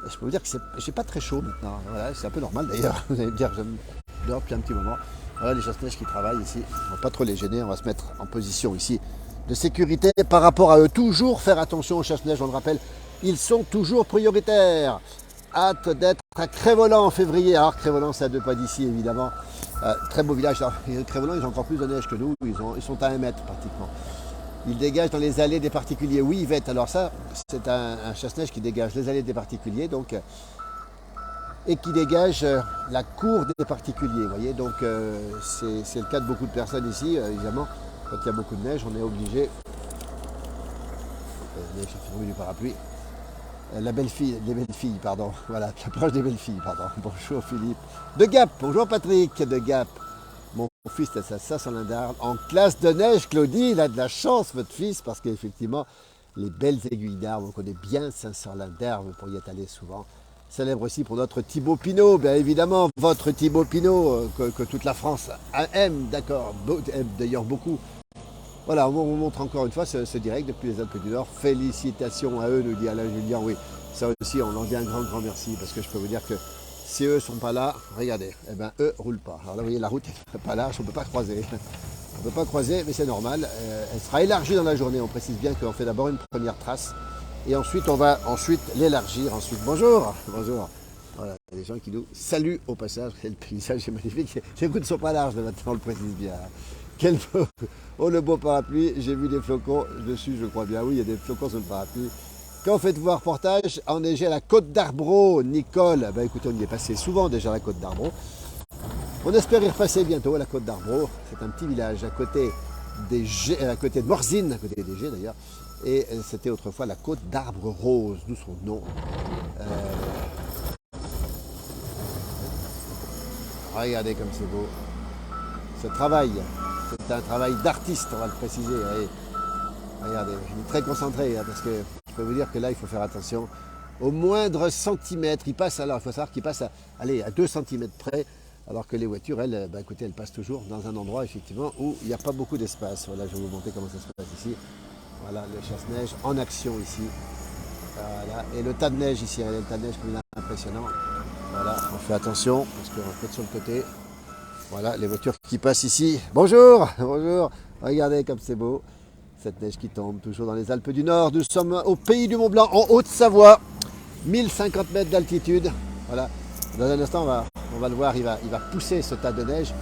A: Je peux vous dire que c'est pas très chaud maintenant, voilà, c'est un peu normal d'ailleurs, vous allez me dire, j'aime dehors depuis un petit moment. Voilà les chasse-neige qui travaillent ici, on ne va pas trop les gêner, on va se mettre en position ici de sécurité par rapport à eux. Toujours faire attention aux chasse-neige, on le rappelle, ils sont toujours prioritaires. Hâte d'être à Crévolan en février. Alors Crévolan, c'est à 2 pas d'ici, évidemment. Très beau village. Alors, les Crévolans, ils ont encore plus de neige que nous. Ils sont à 1 mètre pratiquement. Ils dégagent dans les allées des particuliers. Oui, Yvette, alors ça, c'est un chasse-neige qui dégage les allées des particuliers donc, et qui dégage la cour des particuliers. Vous voyez, donc c'est le cas de beaucoup de personnes ici. Évidemment, quand il y a beaucoup de neige, on est obligé. Neige, c'est du parapluie. La belle-fille, les belles-filles, pardon. Voilà, l'approche des belles-filles, pardon. Bonjour Philippe. De Gap, bonjour Patrick de Gap. Mon fils est à Saint-Solin-d'Arles en classe de neige, Claudie. Il a de la chance, votre fils, parce qu'effectivement, les belles aiguilles d'Arles, on connaît bien Saint-Solin-d'Arles pour y être allé souvent. Célèbre aussi pour notre Thibaut Pinot, bien évidemment, votre Thibaut Pinot, que toute la France aime, d'accord, aime d'ailleurs beaucoup. Voilà, on vous montre encore une fois ce direct depuis les Alpes du Nord. Félicitations à eux, nous dit Alain Julien. Oui, ça aussi, on leur dit un grand merci parce que je peux vous dire que si eux ne sont pas là, regardez, eh ben, eux ne roulent pas. Alors là, vous voyez, la route n'est pas large, on ne peut pas croiser. On ne peut pas croiser, mais c'est normal. Elle sera élargie dans la journée. On précise bien qu'on fait d'abord une première trace et ensuite, on va l'élargir. Ensuite, bonjour. Voilà, il y a des gens qui nous saluent au passage. Le paysage est magnifique. Les routes ne sont pas larges, maintenant, on le précise bien. Quel beau... Oh, le beau parapluie, j'ai vu des flocons dessus, je crois bien. Oui, il y a des flocons sur le parapluie. Quand faites-vous un reportage enneigé à la côte d'Arbreau, Nicole? Ben écoutez, on y est passé souvent déjà à la côte d'Arbreau. On espère y repasser bientôt à la côte d'Arbreau. C'est un petit village à côté à côté de Morzine, à côté des Gets d'ailleurs. Et c'était autrefois la côte d'Arbre Rose, d'où son nom. Regardez comme c'est beau. Ce travail, c'est un travail d'artiste, on va le préciser. Regardez, il est très concentré, hein, parce que je peux vous dire que là, il faut faire attention. Au moindre centimètre, il passe, alors il faut savoir qu'il passe à 2 centimètres près, alors que les voitures, elles, bah, écoutez, elles passent toujours dans un endroit, effectivement, où il n'y a pas beaucoup d'espace. Voilà, je vais vous montrer comment ça se passe ici. Voilà, le chasse-neige en action ici. Voilà, et le tas de neige ici, le tas de neige comme il est impressionnant. Voilà, on fait attention, parce qu'on va peut-être sur le côté. Voilà, les voitures qui passent ici. Bonjour, bonjour. Regardez comme c'est beau. Cette neige qui tombe, toujours dans les Alpes du Nord. Nous sommes au pays du Mont Blanc, en Haute-Savoie. 1050 mètres d'altitude. Voilà. Dans un instant, on va le voir, il va pousser ce tas de neige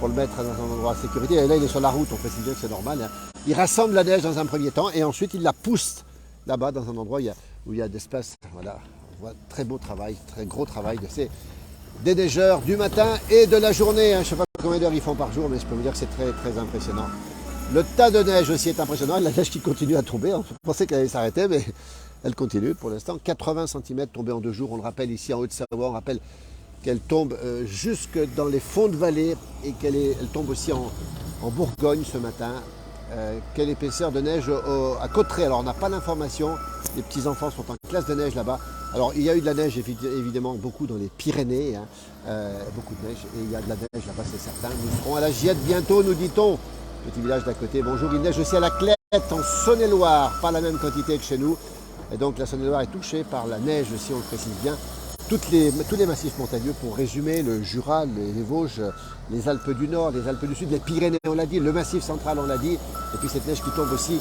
A: pour le mettre dans un endroit de sécurité. Et là, il est sur la route, on précise bien que c'est normal. Hein. Il rassemble la neige dans un premier temps et ensuite il la pousse là-bas dans un endroit où il y a d'espace. Voilà. On voit très beau travail, très gros travail de ces déneigeurs du matin et de la journée. Hein. Je ne sais pas combien d'heures ils font par jour, mais je peux vous dire que c'est très impressionnant. Le tas de neige aussi est impressionnant. La neige qui continue à tomber. On pensait qu'elle allait s'arrêter, mais elle continue pour l'instant. 80 cm tombés en 2 jours. On le rappelle ici en Haute-Savoie. On rappelle qu'elle tombe jusque dans les fonds de vallée et elle tombe aussi en Bourgogne ce matin. Quelle épaisseur de neige à Cauterets. Alors on n'a pas l'information. Les petits-enfants sont en classe de neige là-bas. Alors il y a eu de la neige évidemment beaucoup dans les Pyrénées. Hein. Beaucoup de neige. Et il y a de la neige là-bas, c'est certain. Nous serons à la Giette bientôt, nous dit-on. Petit village d'à côté. Bonjour, il neige aussi à la Clette en Saône-et-Loire. Pas la même quantité que chez nous. Et donc la Saône-et-Loire est touchée par la neige aussi, on le précise bien. Tous les massifs montagneux, pour résumer, le Jura, les Vosges, les Alpes du Nord, les Alpes du Sud, les Pyrénées, on l'a dit, le Massif central, on l'a dit, et puis cette neige qui tombe aussi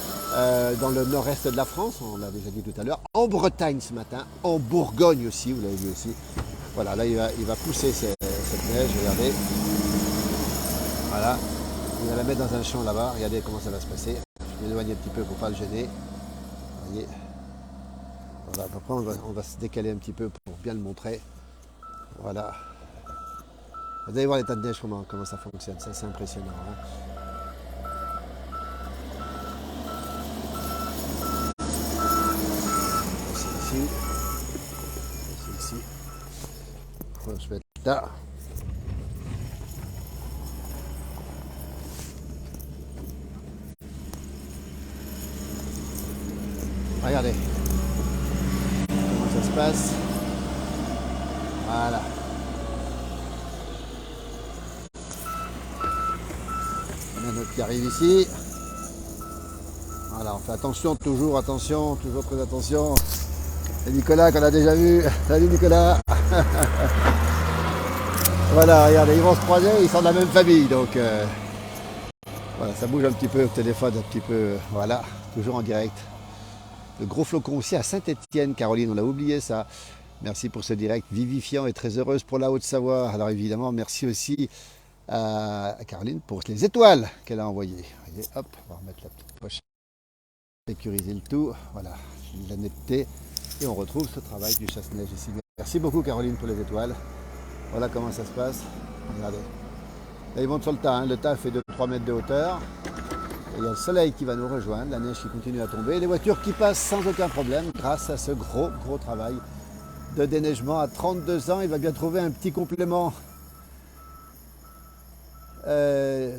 A: dans le nord-est de la France, on l'a déjà dit tout à l'heure, en Bretagne ce matin, en Bourgogne aussi, vous l'avez vu aussi. Voilà, là il va pousser cette neige, regardez. Voilà, il va la mettre dans un champ là-bas, regardez comment ça va se passer. Je vais m'éloigner un petit peu pour ne pas le gêner. Vous voyez. Voilà, après on va se décaler un petit peu pour bien le montrer. Voilà. Vous allez voir l'état de neige, comment ça fonctionne. Ça, c'est impressionnant. Hein. C'est ici. C'est ici. Je vais être là. Regardez. Ça se passe. Voilà. On a un autre qui arrive ici. Voilà, on fait attention, toujours très attention. Et Nicolas qu'on a déjà vu. Salut Nicolas. Voilà, regardez, ils vont se croiser, ils sont de la même famille, donc voilà, ça bouge un petit peu au téléphone, un petit peu, voilà, toujours en direct. Le gros flocon aussi à Saint-Étienne, Caroline, on l'a oublié ça. Merci pour ce direct vivifiant et très heureuse pour la Haute-Savoie. Alors évidemment, merci aussi à Caroline pour les étoiles qu'elle a envoyées. Voyez, hop, on va remettre la petite poche, sécuriser le tout, voilà, la netteté, et on retrouve ce travail du chasse-neige ici. Merci beaucoup Caroline pour les étoiles. Voilà comment ça se passe. Regardez. Là, ils montent sur le tas, hein. Le tas fait 2-3 mètres de hauteur. Et il y a le soleil qui va nous rejoindre, la neige qui continue à tomber, les voitures qui passent sans aucun problème grâce à ce gros travail de déneigement. À 32 ans, il va bien trouver un petit complément.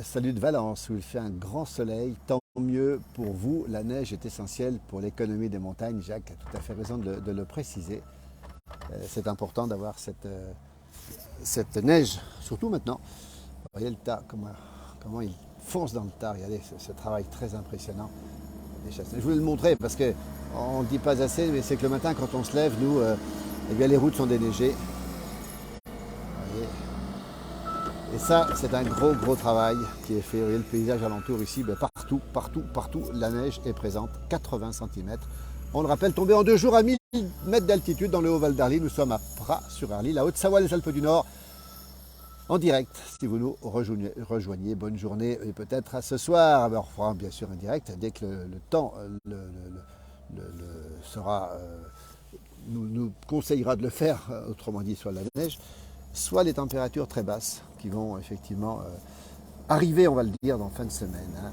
A: Salut de Valence, où il fait un grand soleil, tant mieux pour vous. La neige est essentielle pour l'économie des montagnes. Jacques a tout à fait raison de le préciser. C'est important d'avoir cette neige, surtout maintenant. Vous voyez le tas, comment il fonce dans le tas. Regardez ce travail très impressionnant des chasse. Je voulais le montrer parce qu'on ne dit pas assez, mais c'est que le matin, quand on se lève, nous, eh bien, les routes sont déneigées. Voyez. Et ça, c'est un gros travail qui est fait. Vous voyez le paysage alentour ici, ben partout, la neige est présente, 80 cm. On le rappelle, tombé en 2 jours à 1000 mètres d'altitude dans le Haut-Val d'Arly. Nous sommes à Pras-sur-Arly, la Haute-Savoie, les Alpes du Nord, en direct, si vous nous rejoignez. Bonne journée et peut-être à ce soir. Alors, on fera bien sûr un direct dès que le temps sera, nous conseillera de le faire, autrement dit, soit la neige, soit les températures très basses qui vont effectivement arriver, on va le dire, dans fin de semaine. Hein.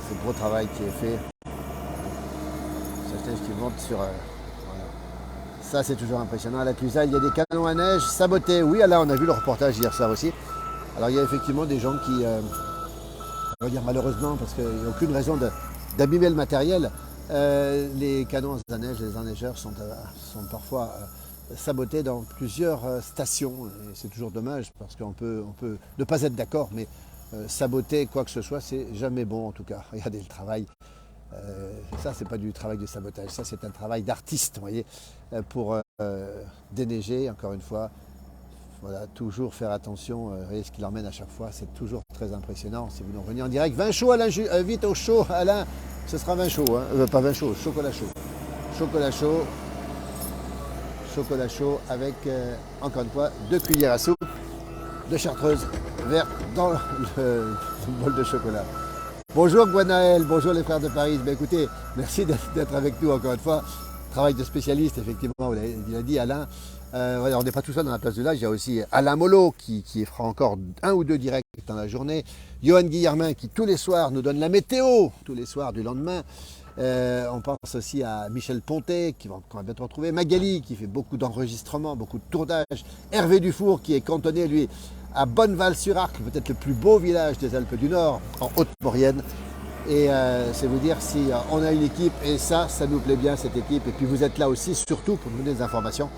A: C'est le gros travail qui est fait. Cette neige qui monte sur... voilà. Ça, c'est toujours impressionnant. À la Clusaille, il y a des canons à neige sabotés. Oui, là, on a vu le reportage hier soir aussi. Alors, il y a effectivement des gens qui, on va dire malheureusement, parce qu'il n'y a aucune raison d'abîmer le matériel, les canons à neige, les enneigeurs sont parfois sabotés dans plusieurs stations. Et c'est toujours dommage, parce qu'on peut ne pas être d'accord, mais saboter quoi que ce soit, c'est jamais bon en tout cas. Regardez le travail. Ça, c'est pas du travail de sabotage, ça c'est un travail d'artiste, vous voyez, pour déneiger, encore une fois. Voilà, toujours faire attention, vous voyez ce qu'il emmène à chaque fois, c'est toujours très impressionnant. Si vous nous revenez en direct, vin chaud Alain, vite au chaud Alain, ce sera vin chaud, hein. Pas vin chaud, chocolat chaud. Chocolat chaud avec, encore une fois, 2 cuillères à soupe de chartreuse verte dans le bol de chocolat. Bonjour Guanaël, bonjour les frères de Paris. Ben écoutez, merci d'être avec nous encore une fois. Travail de spécialiste, effectivement, il a dit Alain. On n'est pas tout seul dans la place de l'âge, il y a aussi Alain Molot qui fera encore 1 ou 2 directs dans la journée. Johan Guillermin qui tous les soirs nous donne la météo, tous les soirs du lendemain. On pense aussi à Michel Pontet qu'on va bientôt retrouver. Magali qui fait beaucoup d'enregistrements, beaucoup de tournage. Hervé Dufour qui est cantonné, lui, à Bonneval-sur-Arc, peut-être le plus beau village des Alpes du Nord, en Haute-Maurienne. Et c'est vous dire si on a une équipe, et ça nous plaît bien cette équipe. Et puis vous êtes là aussi, surtout pour nous donner des informations.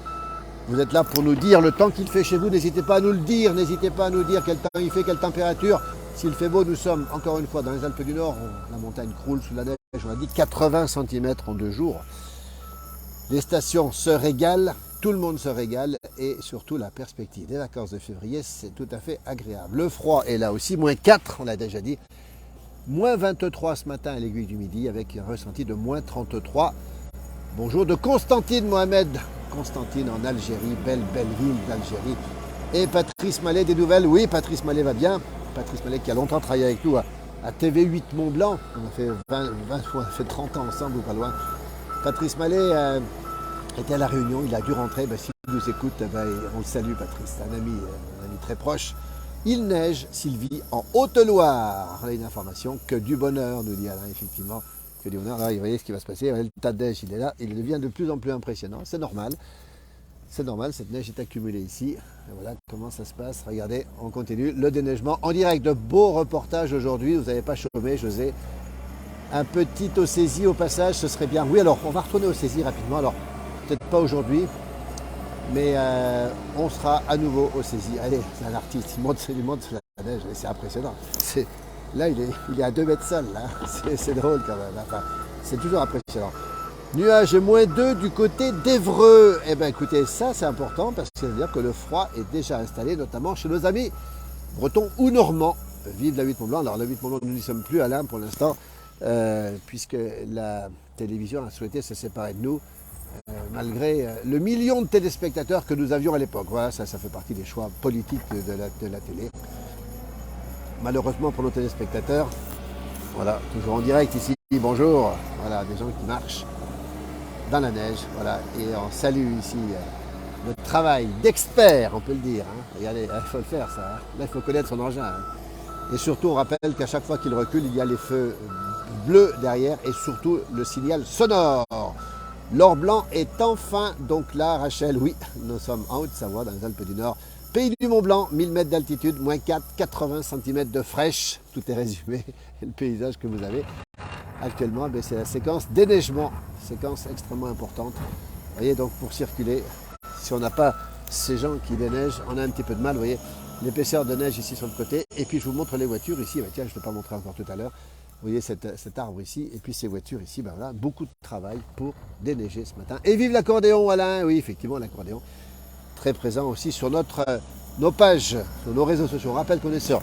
A: Vous êtes là pour nous dire le temps qu'il fait chez vous. N'hésitez pas à nous le dire, n'hésitez pas à nous dire quel temps il fait, quelle température. S'il fait beau, nous sommes encore une fois dans les Alpes du Nord. La montagne croule sous la neige, on a dit 80 cm en 2 jours. Les stations se régalent. Tout le monde se régale et surtout la perspective des vacances de février, c'est tout à fait agréable. Le froid est là aussi, -4, on l'a déjà dit. -23 ce matin à l'aiguille du midi avec un ressenti de -33. Bonjour de Constantine Mohamed. Constantine en Algérie, belle ville d'Algérie. Et Patrice Mallet, des nouvelles? Oui, Patrice Mallet va bien. Patrice Mallet qui a longtemps travaillé avec nous à TV8 Mont-Blanc. On a fait 30 ans ensemble ou pas loin. Patrice Mallet... était à la Réunion, il a dû rentrer. S'il nous écoute, on le salue Patrice, c'est un ami très proche. Il neige, Sylvie, en Haute-Loire. On a une information, que du bonheur, nous dit Alain, effectivement. Que du bonheur. Là, vous voyez ce qui va se passer. Le tas de neige, il est là, il devient de plus en plus impressionnant. C'est normal. C'est normal, cette neige est accumulée ici. Et voilà comment ça se passe. Regardez, on continue le déneigement en direct. De beaux reportages aujourd'hui. Vous n'avez pas chômé, José. Un petit au saisie au passage, ce serait bien. Oui, alors, on va retourner au saisie rapidement. Alors, peut-être pas aujourd'hui, mais on sera à nouveau au saisie. Allez, c'est un artiste, il monte sur la neige, c'est impressionnant. Là, il est à 2 mètres seul, là. C'est drôle quand même. Enfin, c'est toujours impressionnant. Nuages -2 du côté d'Évreux. Eh bien, écoutez, ça c'est important parce que ça veut dire que le froid est déjà installé, notamment chez nos amis bretons ou normands. Vive la 8 Mont-Blanc. Alors, la 8 Mont-Blanc, nous n'y sommes plus, Alain, pour l'instant, puisque la télévision a souhaité se séparer de nous. malgré le million de téléspectateurs que nous avions à l'époque. Voilà, ça fait partie des choix politiques de la télé. Malheureusement pour nos téléspectateurs, voilà, toujours en direct ici, bonjour, voilà, des gens qui marchent dans la neige, voilà, et on salue ici notre travail d'expert, on peut le dire, hein. Regardez, il faut le faire ça, hein. Là il faut connaître son engin, hein. Et surtout on rappelle qu'à chaque fois qu'il recule, il y a les feux bleus derrière et surtout le signal sonore. L'or blanc est enfin donc là, Rachel, oui, nous sommes en Haute-Savoie, dans les Alpes du Nord, pays du Mont Blanc, 1000 mètres d'altitude, moins 4, 80 cm de fraîche, tout est résumé, et le paysage que vous avez actuellement, c'est la séquence déneigement, séquence extrêmement importante. Vous voyez, donc pour circuler, si on n'a pas ces gens qui déneigent, on a un petit peu de mal, vous voyez, l'épaisseur de neige ici sur le côté, et puis je vous montre les voitures ici, tiens, je ne vais pas montrer encore tout à l'heure, vous voyez cet arbre ici, et puis ces voitures ici, voilà, beaucoup de travail pour déneiger ce matin. Et vive l'accordéon, Alain, oui, effectivement, l'accordéon, très présent aussi sur nos pages, sur nos réseaux sociaux. On rappelle qu'on est sur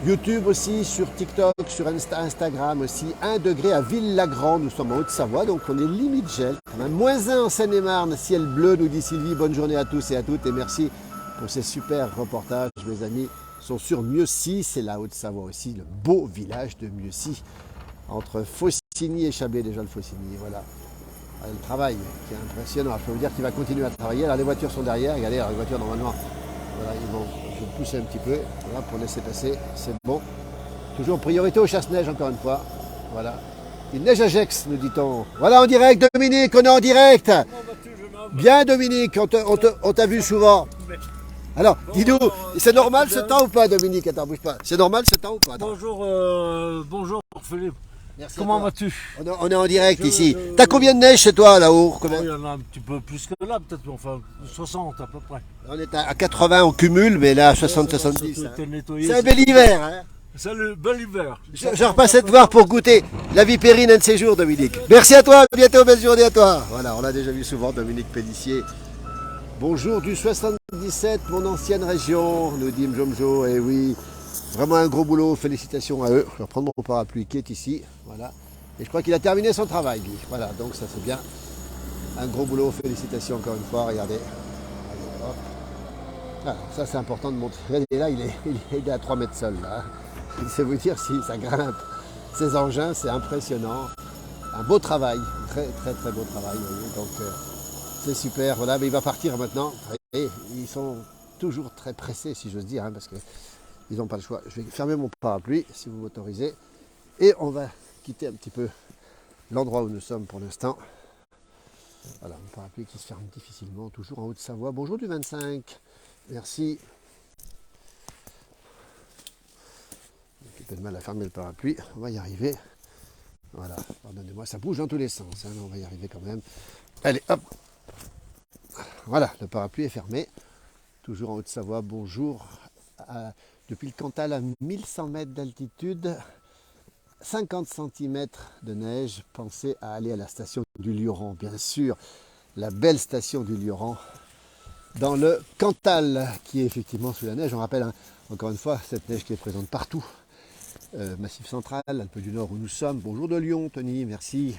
A: YouTube aussi, sur TikTok, sur Instagram aussi. 1 degré à Ville-Lagrand, nous sommes en Haute-Savoie, donc on est limite gel. On a -1 en Seine-et-Marne, ciel bleu, nous dit Sylvie. Bonne journée à tous et à toutes et merci pour ces super reportages, mes amis. Sont sur Mieuxy, c'est la Haute-Savoie aussi, le beau village de Mieuxy, entre Faucigny et Chablais, déjà le Faucigny, voilà. Le travail qui est impressionnant, je peux vous dire qu'il va continuer à travailler. Alors les voitures sont derrière, regardez, alors les voitures normalement, voilà, je vais pousser un petit peu, voilà, pour laisser passer, c'est bon. Toujours priorité au chasse-neige encore une fois, voilà. Il neige à Gex, nous dit-on. Voilà en direct Dominique, on est en direct. Bien Dominique, on t'a vu souvent. Alors, dis-nous, c'est normal ce temps ou pas Dominique? Attends, bouge pas. C'est normal ce temps ou pas? Attends.
B: Bonjour Philippe.
A: Merci.
B: Comment vas-tu?
A: On est en direct ici. T'as combien de neige chez toi là-haut?
B: Il y en a un petit peu plus que là, peut-être, enfin 60 à peu près.
A: On est à 80 on cumule, mais là à 60-70.
B: Nettoyé,
A: C'est un bel hiver. Hein.
B: c'est le bel hiver.
A: Je repassais te voir pour goûter la vipérine un de ces jours, Dominique. Merci à toi, à bientôt, belle journée à toi. Voilà, on l'a déjà vu souvent, Dominique Pellissier. Bonjour du 77, mon ancienne région, nous dit Mjomjo, et oui. Vraiment un gros boulot, félicitations à eux. Je vais reprendre mon parapluie qui est ici, voilà. Et je crois qu'il a terminé son travail, lui. Voilà, donc ça c'est bien. Un gros boulot, félicitations encore une fois, regardez. Allez, hop. Ah, ça c'est important de montrer. Regardez là, il est à 3 mètres seul, là. C'est vous dire si ça grimpe. Ces engins, c'est impressionnant. Un beau travail, très très très beau travail, vous voyez. Donc c'est super, voilà, mais il va partir maintenant. Et ils sont toujours très pressés, si j'ose dire, hein, parce que ils n'ont pas le choix. Je vais fermer mon parapluie, si vous m'autorisez. Et on va quitter un petit peu l'endroit où nous sommes pour l'instant. Voilà, mon parapluie qui se ferme difficilement, toujours en Haute-Savoie. Bonjour du 25. Merci. J'ai un peu de mal à fermer le parapluie. On va y arriver. Voilà, pardonnez-moi, ça bouge dans tous les sens. Hein, mais on va y arriver quand même. Allez, hop. Voilà, le parapluie est fermé. Toujours en Haute-Savoie. Bonjour. Depuis le Cantal à 1100 mètres d'altitude, 50 cm de neige, pensez à aller à la station du Lioran, bien sûr, la belle station du Lioran, dans le Cantal, qui est effectivement sous la neige. On rappelle, hein, encore une fois, cette neige qui est présente partout. Massif central, Alpes du Nord où nous sommes. Bonjour de Lyon, Tony, merci.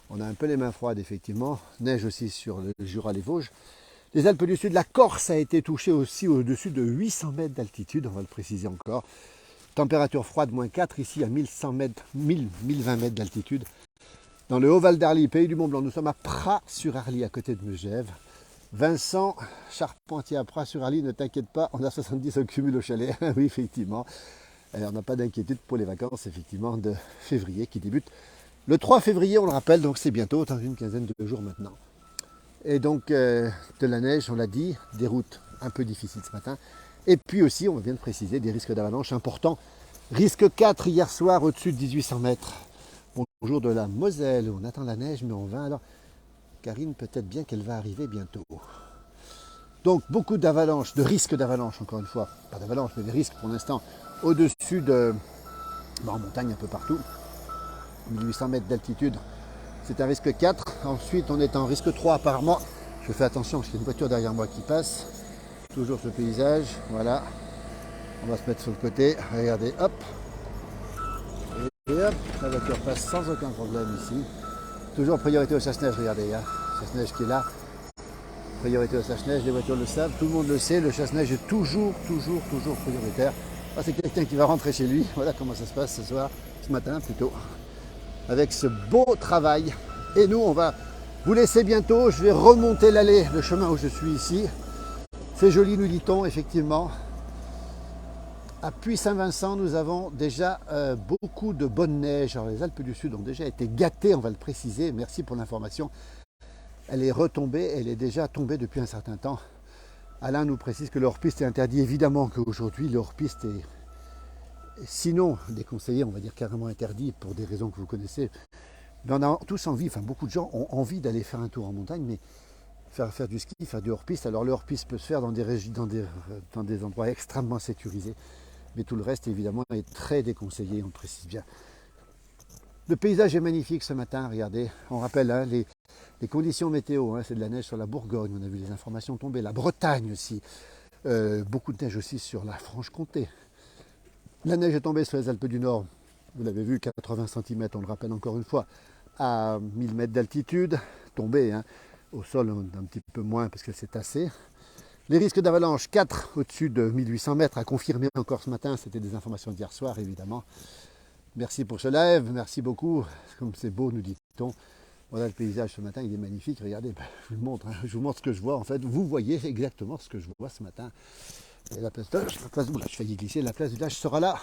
A: On a un peu les mains froides, effectivement. Neige aussi sur le Jura, les Vosges. Les Alpes du Sud, la Corse a été touchée aussi au-dessus de 800 mètres d'altitude, on va le préciser encore. Température froide, moins 4, ici à 1100 mètres, 1020 mètres d'altitude. Dans le Haut-Val d'Arly, pays du Mont-Blanc, nous sommes à Pras-sur-Arly, à côté de Megève. Vincent Charpentier à Pras-sur-Arly, ne t'inquiète pas, on a 70 au cumul au chalet. Oui, effectivement. On n'a pas d'inquiétude pour les vacances, effectivement, de février qui débutent le 3 février, on le rappelle, donc c'est bientôt, dans une quinzaine de jours maintenant. Et donc de la neige, on l'a dit, des routes un peu difficiles ce matin. Et puis aussi, on vient de préciser, des risques d'avalanche importants. Risque 4 hier soir au-dessus de 1800 mètres. Bonjour de la Moselle, on attend la neige mais on va. Alors Karine, peut-être bien qu'elle va arriver bientôt. Donc beaucoup d'avalanches, de risques d'avalanche encore une fois. Pas d'avalanche mais des risques pour l'instant au-dessus de... en montagne un peu partout. 1800 mètres d'altitude. C'est un risque 4. Ensuite, on est en risque 3 apparemment. Je fais attention parce qu'il y a une voiture derrière moi qui passe. Toujours ce paysage. Voilà. On va se mettre sur le côté. Regardez, hop. Et hop, la voiture passe sans aucun problème ici. Toujours priorité au chasse-neige, regardez, hein. Chasse-neige qui est là. Priorité au chasse-neige, les voitures le savent, tout le monde le sait, le chasse-neige est toujours prioritaire. Ah, c'est quelqu'un qui va rentrer chez lui, voilà comment ça se passe ce soir, ce matin plutôt, avec ce beau travail. Et nous, on va vous laisser bientôt, je vais remonter l'allée, le chemin où je suis ici. C'est joli, nous dit-on, effectivement. À Puy-Saint-Vincent, nous avons déjà beaucoup de bonne neige. Alors, les Alpes du Sud ont déjà été gâtées, on va le préciser. Merci pour l'information. Elle est retombée, elle est déjà tombée depuis un certain temps. Alain nous précise que le hors-piste est interdit. Évidemment qu'aujourd'hui, le hors-piste est, sinon déconseillé, on va dire carrément interdit pour des raisons que vous connaissez. Mais on a tous envie, enfin beaucoup de gens ont envie d'aller faire un tour en montagne, mais faire du ski, faire du hors-piste. Alors le hors-piste peut se faire dans des endroits extrêmement sécurisés. Mais tout le reste, évidemment, est très déconseillé, on le précise bien. Le paysage est magnifique ce matin, regardez. On rappelle hein, les conditions météo, hein, c'est de la neige sur la Bourgogne, on a vu les informations tomber. La Bretagne aussi, beaucoup de neige aussi sur la Franche-Comté. La neige est tombée sur les Alpes du Nord, vous l'avez vu, 80 cm, on le rappelle encore une fois, à 1000 mètres d'altitude, tombée, hein, au sol un petit peu moins parce qu'elle s'est tassée. Les risques d'avalanche, 4 au-dessus de 1800 mètres, à confirmer encore ce matin, c'était des informations d'hier soir évidemment. Merci pour ce live, merci beaucoup, comme c'est beau nous dit-on. Voilà le paysage ce matin, il est magnifique, regardez, je vous montre, hein, je vous montre ce que je vois en fait, vous voyez exactement ce que je vois ce matin. Et la place où là, je faillis glisser, la place du village sera là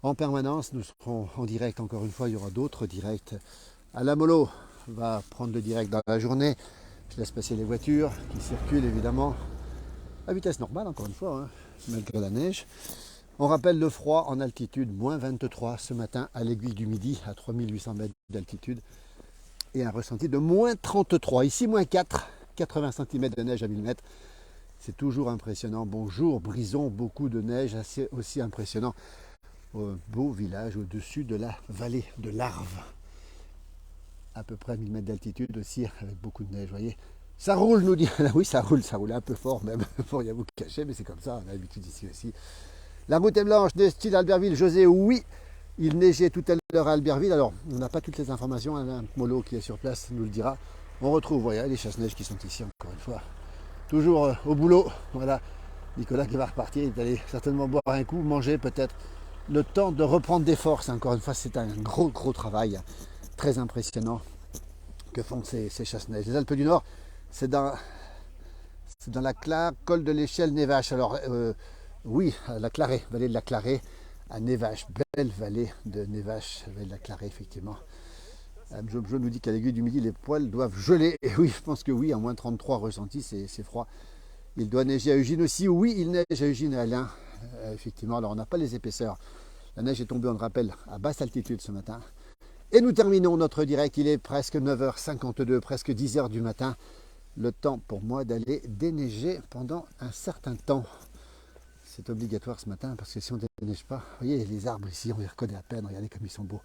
A: en permanence, nous serons en direct encore une fois, il y aura d'autres directs. Alain Mollo va prendre le direct dans la journée. Je laisse passer les voitures qui circulent évidemment à vitesse normale, encore une fois, hein, malgré la neige. On rappelle le froid en altitude, moins 23 ce matin à l'Aiguille du Midi, à 3800 mètres d'altitude. Et un ressenti de moins 33. Ici, moins 4, 80 cm de neige à 1000 mètres. C'est toujours impressionnant. Bonjour, Brison, beaucoup de neige, assez aussi impressionnant. Beau village au-dessus de la vallée de l'Arve. À peu près à 1000 mètres d'altitude aussi, avec beaucoup de neige, vous voyez. Ça roule, nous dit. Oui, ça roule un peu fort même, pour rien vous cacher, mais c'est comme ça, on a l'habitude ici aussi. La route est blanche, de style Albertville. José, oui, il neigeait tout à l'heure à Albertville. Alors, on n'a pas toutes les informations, Alain Mollo qui est sur place nous le dira. On retrouve, voyez, les chasse-neige qui sont ici, encore une fois. Toujours au boulot, voilà. Nicolas qui va repartir, il est allé certainement boire un coup, manger peut-être. Le temps de reprendre des forces, encore une fois, c'est un gros travail. Très impressionnant que font ces chasse-neige. Les Alpes du Nord, c'est dans la Clare, col de l'échelle, Névache. Alors oui, à la Clarée, vallée de la Clarée, à Névache, belle vallée de Névache, vallée de la Clarée, effectivement. Jo nous dit qu'à l'Aiguille du Midi, les poils doivent geler. Et oui, je pense que oui, à moins 33 ressenti, c'est froid. Il doit neiger à Ugine aussi. Oui, il neige à Ugine et à Alain, effectivement. Alors on n'a pas les épaisseurs. La neige est tombée, on le rappelle, à basse altitude ce matin. Et nous terminons notre direct, il est presque 9h52, presque 10h du matin. Le temps pour moi d'aller déneiger pendant un certain temps. C'est obligatoire ce matin parce que si on ne déneige pas, vous voyez les arbres ici, on les reconnaît à peine, regardez comme ils sont beaux.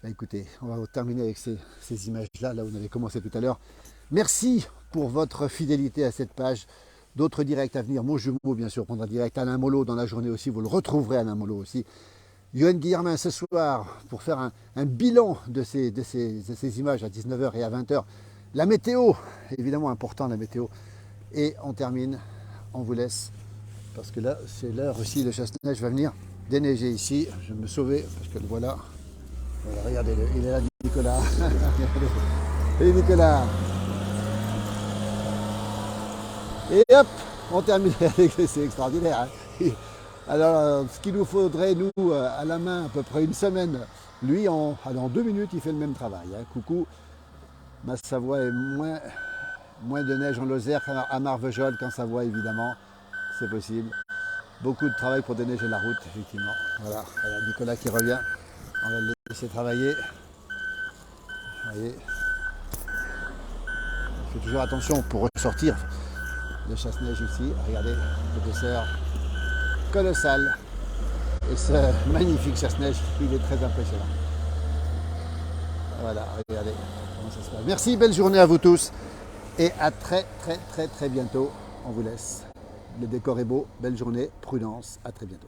A: Là, écoutez, on va terminer avec ces images-là, là où on avait commencé tout à l'heure. Merci pour votre fidélité à cette page. D'autres directs à venir, mon jumeau bien sûr prendra direct, Alain Mollo dans la journée aussi, vous le retrouverez Alain Mollo aussi. Yoann Guillermin ce soir pour faire un bilan de ces images à 19h et à 20h. La météo, évidemment important la météo. Et on termine, on vous laisse, parce que là c'est l'heure aussi, le chasse-neige va venir déneiger ici. Je vais me sauver parce que voilà, regardez-le, il est là Nicolas. Et Nicolas. Et hop, on termine, c'est extraordinaire. Hein. Alors, ce qu'il nous faudrait, nous, à la main, à peu près une semaine, lui, en 2 minutes, il fait le même travail. Hein. Coucou, ma Savoie est moins de neige en Lozère qu'à Marvejols, qu'en Savoie, évidemment, c'est possible. Beaucoup de travail pour déneiger la route, effectivement. Voilà, Nicolas qui revient, on va le laisser travailler. Vous voyez, il fait toujours attention pour ressortir le chasse-neige ici. Regardez, l'épaisseur colossal et ce magnifique chasse-neige, il est très impressionnant. Voilà, regardez comment ça se passe. Merci, belle journée à vous tous et à très bientôt. On vous laisse. Le décor est beau, belle journée, prudence, à très bientôt.